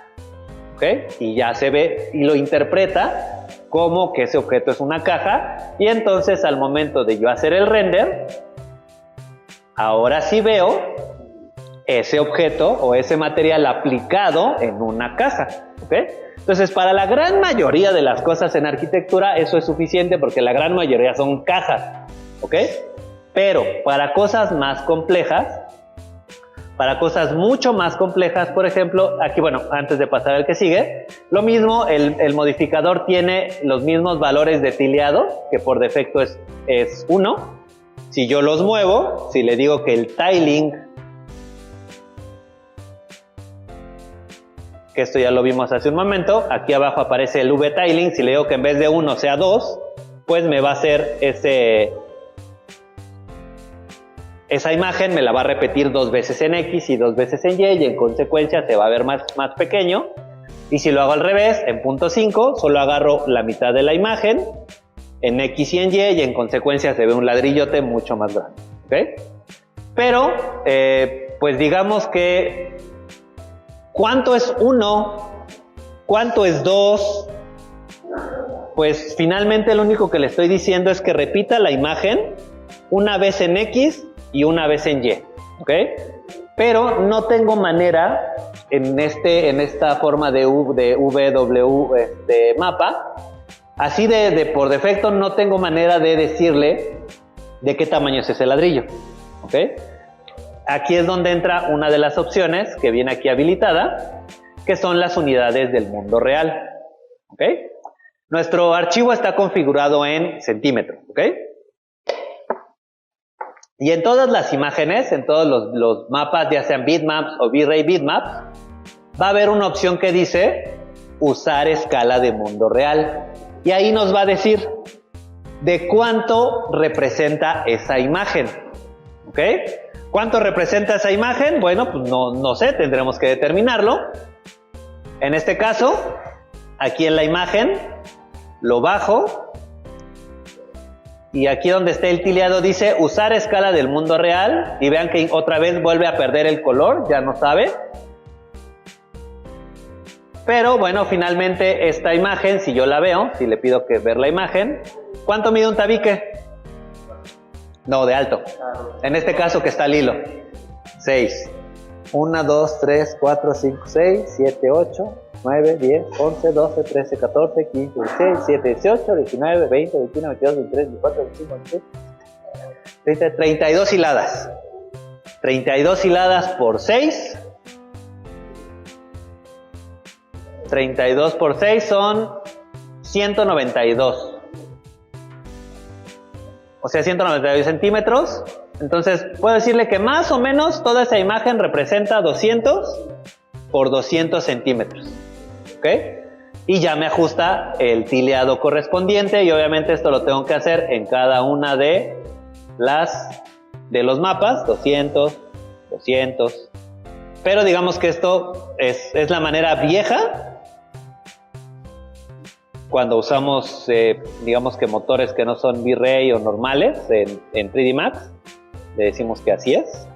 ¿Ok? Y ya se ve y lo interpreta como que ese objeto es una caja, y entonces al momento de yo hacer el render, ahora sí veo ese objeto o ese material aplicado en una caja. ¿Ok? Entonces, para la gran mayoría de las cosas en arquitectura eso es suficiente porque la gran mayoría son cajas. ¿Ok? Pero para cosas más complejas, para cosas mucho más complejas, por ejemplo, aquí, bueno, antes de pasar al que sigue, lo mismo, el modificador tiene los mismos valores de tileado, que por defecto es 1. Si yo los muevo, si le digo que el tiling, que esto ya lo vimos hace un momento, aquí abajo aparece el v-tiling, si le digo que en vez de 1 sea 2, pues me va a hacer esa imagen me la va a repetir 2 veces en X y 2 veces en Y, y en consecuencia se va a ver más pequeño. Y si lo hago al revés, en punto 5, solo agarro la mitad de la imagen en X y en Y en consecuencia se ve un ladrillote mucho más grande. ¿Okay? Pero, pues digamos que, ¿cuánto es 1? ¿Cuánto es 2? Pues finalmente lo único que le estoy diciendo es que repita la imagen una vez en X y una vez en Y, ¿ok? Pero no tengo manera en esta forma de mapa, así de por defecto no tengo manera de decirle de qué tamaño es ese ladrillo, ¿ok? Aquí es donde entra una de las opciones que viene aquí habilitada, que son las unidades del mundo real, ¿ok? Nuestro archivo está configurado en centímetros, ¿ok? Y en todas las imágenes, en todos los mapas, ya sean bitmaps o V-Ray bitmaps, va a haber una opción que dice usar escala de mundo real. Y ahí nos va a decir de cuánto representa esa imagen. ¿Ok? ¿Cuánto representa esa imagen? Bueno, pues no sé, tendremos que determinarlo. En este caso, aquí en la imagen, lo bajo. Y aquí donde está el tileado dice usar escala del mundo real. Y vean que otra vez vuelve a perder el color, ya no sabe. Pero bueno, finalmente esta imagen, si yo la veo, si le pido que ver la imagen, ¿cuánto mide un tabique? No, de alto. En este caso que está al hilo. 6. 1, 2, 3, 4, 5, 6, 7, 8, 9, 10, 11, 12, 13, 14, 15, 16, 17, 18, 19, 20, 21, 22, 23, 24, 25, 26, 30, 32 hiladas. 32 hiladas por 6. 32 por 6 son 192. O sea, 192 centímetros. Entonces, puedo decirle que más o menos toda esa imagen representa 200 por 200 centímetros. ¿Ok? Y ya me ajusta el tileado correspondiente. Y obviamente esto lo tengo que hacer en cada una de los mapas. 200, 200. Pero digamos que esto es la manera vieja. Cuando usamos, digamos que motores que no son V-Ray o normales en 3D Max, le decimos que así es.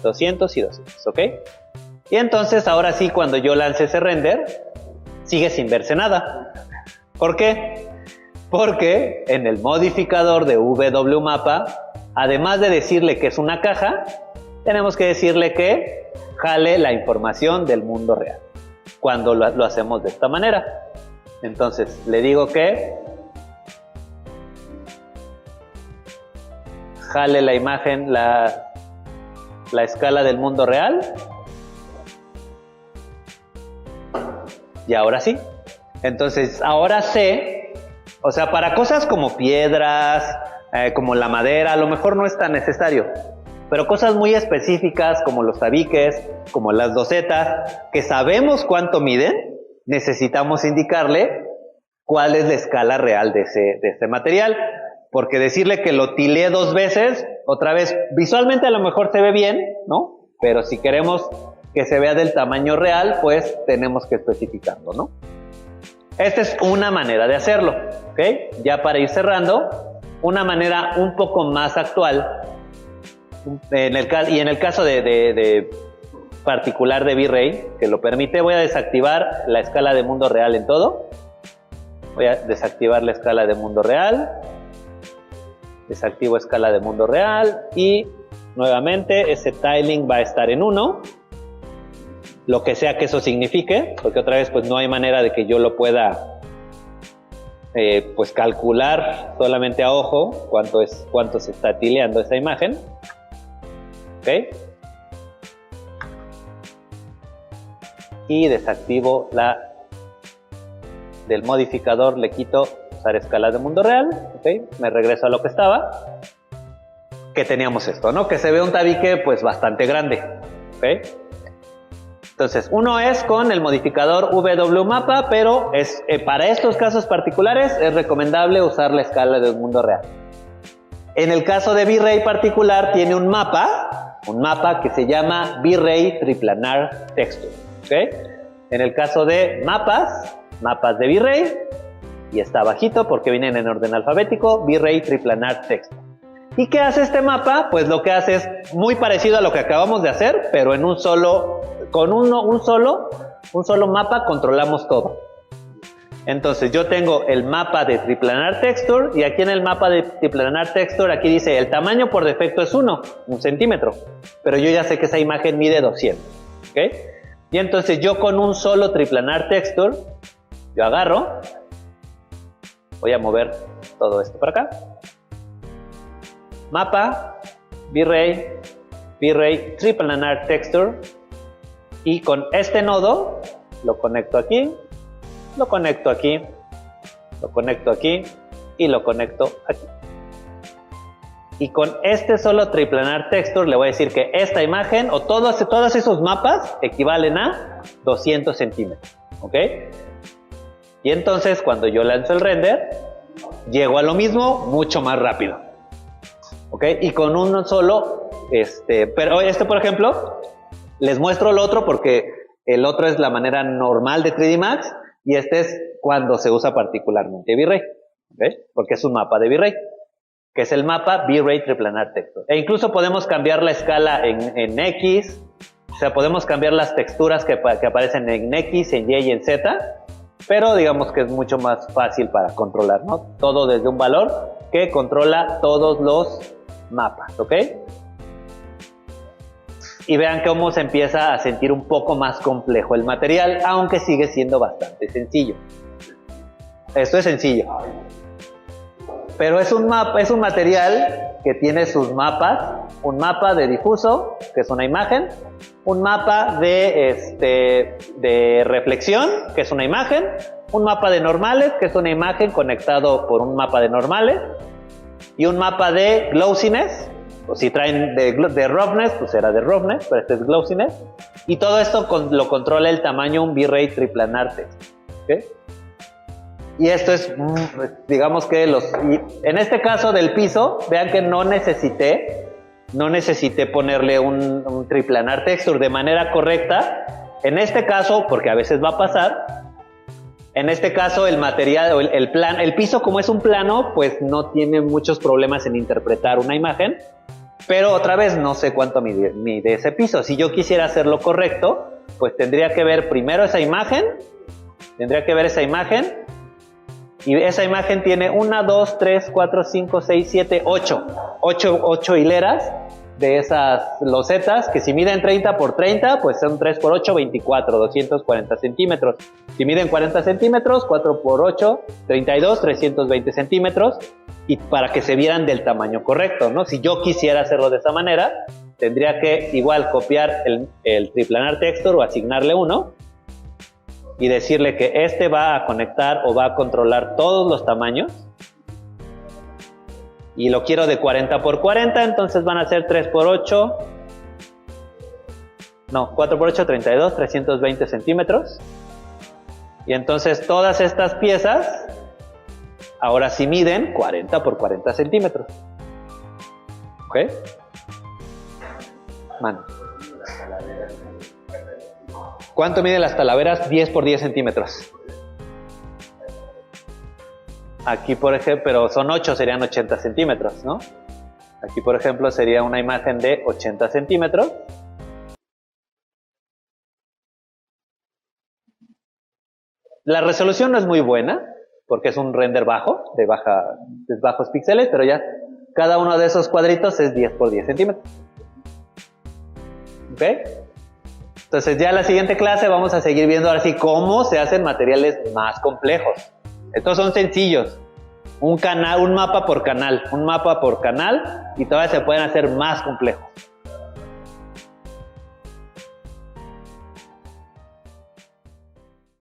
200 y 200, ¿ok? Y entonces ahora sí, cuando yo lance ese render, sigue sin verse nada. ¿Por qué? Porque en el modificador de WMapa, además de decirle que es una caja, tenemos que decirle que jale la información del mundo real. Cuando lo hacemos de esta manera. Entonces, le digo que jale la imagen, la escala del mundo real. Y ahora sí. Entonces, ahora sé, o sea, para cosas como piedras, como la madera, a lo mejor no es tan necesario. Pero cosas muy específicas como los tabiques, como las losetas, que sabemos cuánto miden, necesitamos indicarle cuál es la escala real de ese material. Porque decirle que lo tileé 2 veces, otra vez, visualmente a lo mejor se ve bien, ¿no? Pero si queremos que se vea del tamaño real, pues tenemos que especificarlo, ¿no? Esta es una manera de hacerlo, ¿ok? Ya para ir cerrando, una manera un poco más actual, en el caso de particular de V-Ray, que lo permite, voy a desactivar la escala de mundo real en todo. Voy a desactivar la escala de mundo real. Desactivo escala de mundo real y nuevamente ese tiling va a estar en 1. Lo que sea que eso signifique, porque otra vez pues no hay manera de que yo lo pueda pues calcular solamente a ojo cuánto se está tileando esa imagen. ¿Ok? Y desactivo del modificador, le quito usar escala de mundo real. ¿Ok? Me regreso a lo que estaba. Que teníamos esto, ¿no? Que se ve un tabique pues bastante grande. ¿Ok? Entonces, uno es con el modificador WMAPA, pero para estos casos particulares es recomendable usar la escala de un mundo real. En el caso de V-Ray particular tiene un mapa que se llama V-Ray Triplanar Texture. ¿Okay? En el caso de mapas de V-Ray, y está abajito porque vienen en orden alfabético, V-Ray Triplanar Texture. ¿Y qué hace este mapa? Pues lo que hace es muy parecido a lo que acabamos de hacer, pero en un solo mapa controlamos todo. Entonces yo tengo el mapa de Triplanar Texture y aquí en el mapa de Triplanar Texture aquí dice el tamaño por defecto es 1 centímetro, pero yo ya sé que esa imagen mide 200. ¿Okay? Y entonces yo con un solo Triplanar Texture, yo agarro, voy a mover todo esto para acá, mapa, V-Ray Triplanar Texture, y con este nodo lo conecto aquí, lo conecto aquí, lo conecto aquí y lo conecto aquí. Y con este solo Triplanar Texture le voy a decir que esta imagen o todos esos mapas equivalen a 200 centímetros. ¿Ok? Y entonces cuando yo lanzo el render, llego a lo mismo mucho más rápido. ¿Ok? Y con uno solo, pero por ejemplo, les muestro el otro porque el otro es la manera normal de 3D Max y este es cuando se usa particularmente V-Ray, ¿okay? Porque es un mapa de V-Ray, que es el mapa V-Ray Triplanar Texture. E incluso podemos cambiar la escala en X, o sea, podemos cambiar las texturas que aparecen en X, en Y y en Z, pero digamos que es mucho más fácil para controlar, ¿no? Todo desde un valor que controla todos los mapas, ¿ok? Y vean cómo se empieza a sentir un poco más complejo el material, aunque sigue siendo bastante sencillo. Esto es sencillo. Pero es un material que tiene sus mapas. Un mapa de difuso, que es una imagen. Un mapa de reflexión, que es una imagen. Un mapa de normales, que es una imagen conectado por un mapa de normales. Y un mapa de glossiness. O si traen de roughness, pues era de roughness, pero este es glossiness. Y todo esto lo controla el tamaño un V-Ray Triplanar Texture. ¿Okay? Y esto es, digamos que en este caso del piso, vean que no necesité ponerle un Triplanar Texture de manera correcta. En este caso, porque a veces va a pasar, en este caso el material, el piso como es un plano, pues no tiene muchos problemas en interpretar una imagen. Pero otra vez no sé cuánto mide ese piso. Si yo quisiera hacerlo correcto, pues tendría que ver primero esa imagen. Y esa imagen tiene 1, 2, 3, 4, 5, 6, 7, 8 hileras de esas losetas, que si miden 30 por 30, pues son 3 por 8, 24, 240 centímetros. Si miden 40 centímetros, 4 por 8, 32, 320 centímetros. Y para que se vieran del tamaño correcto, ¿no? Si yo quisiera hacerlo de esa manera, tendría que igual copiar el Triplanar Texture o asignarle uno y decirle que este va a conectar o va a controlar todos los tamaños y lo quiero de 40 por 40, entonces van a ser 3 por 8, no, 4 por 8, 32, 320 centímetros. Y entonces todas estas piezas ahora sí miden 40 por 40 centímetros. ¿Ok? Mano. ¿Cuánto miden las talaveras? 10 por 10 centímetros. Aquí, por ejemplo, pero son 8, serían 80 centímetros, ¿no? Aquí, por ejemplo, sería una imagen de 80 centímetros. La resolución no es muy buena, porque es un render bajo, de bajos píxeles, pero ya cada uno de esos cuadritos es 10 por 10 centímetros. ¿Ok? Entonces ya en la siguiente clase vamos a seguir viendo ahora sí cómo se hacen materiales más complejos. Estos son sencillos. Un mapa por canal, y todavía se pueden hacer más complejos.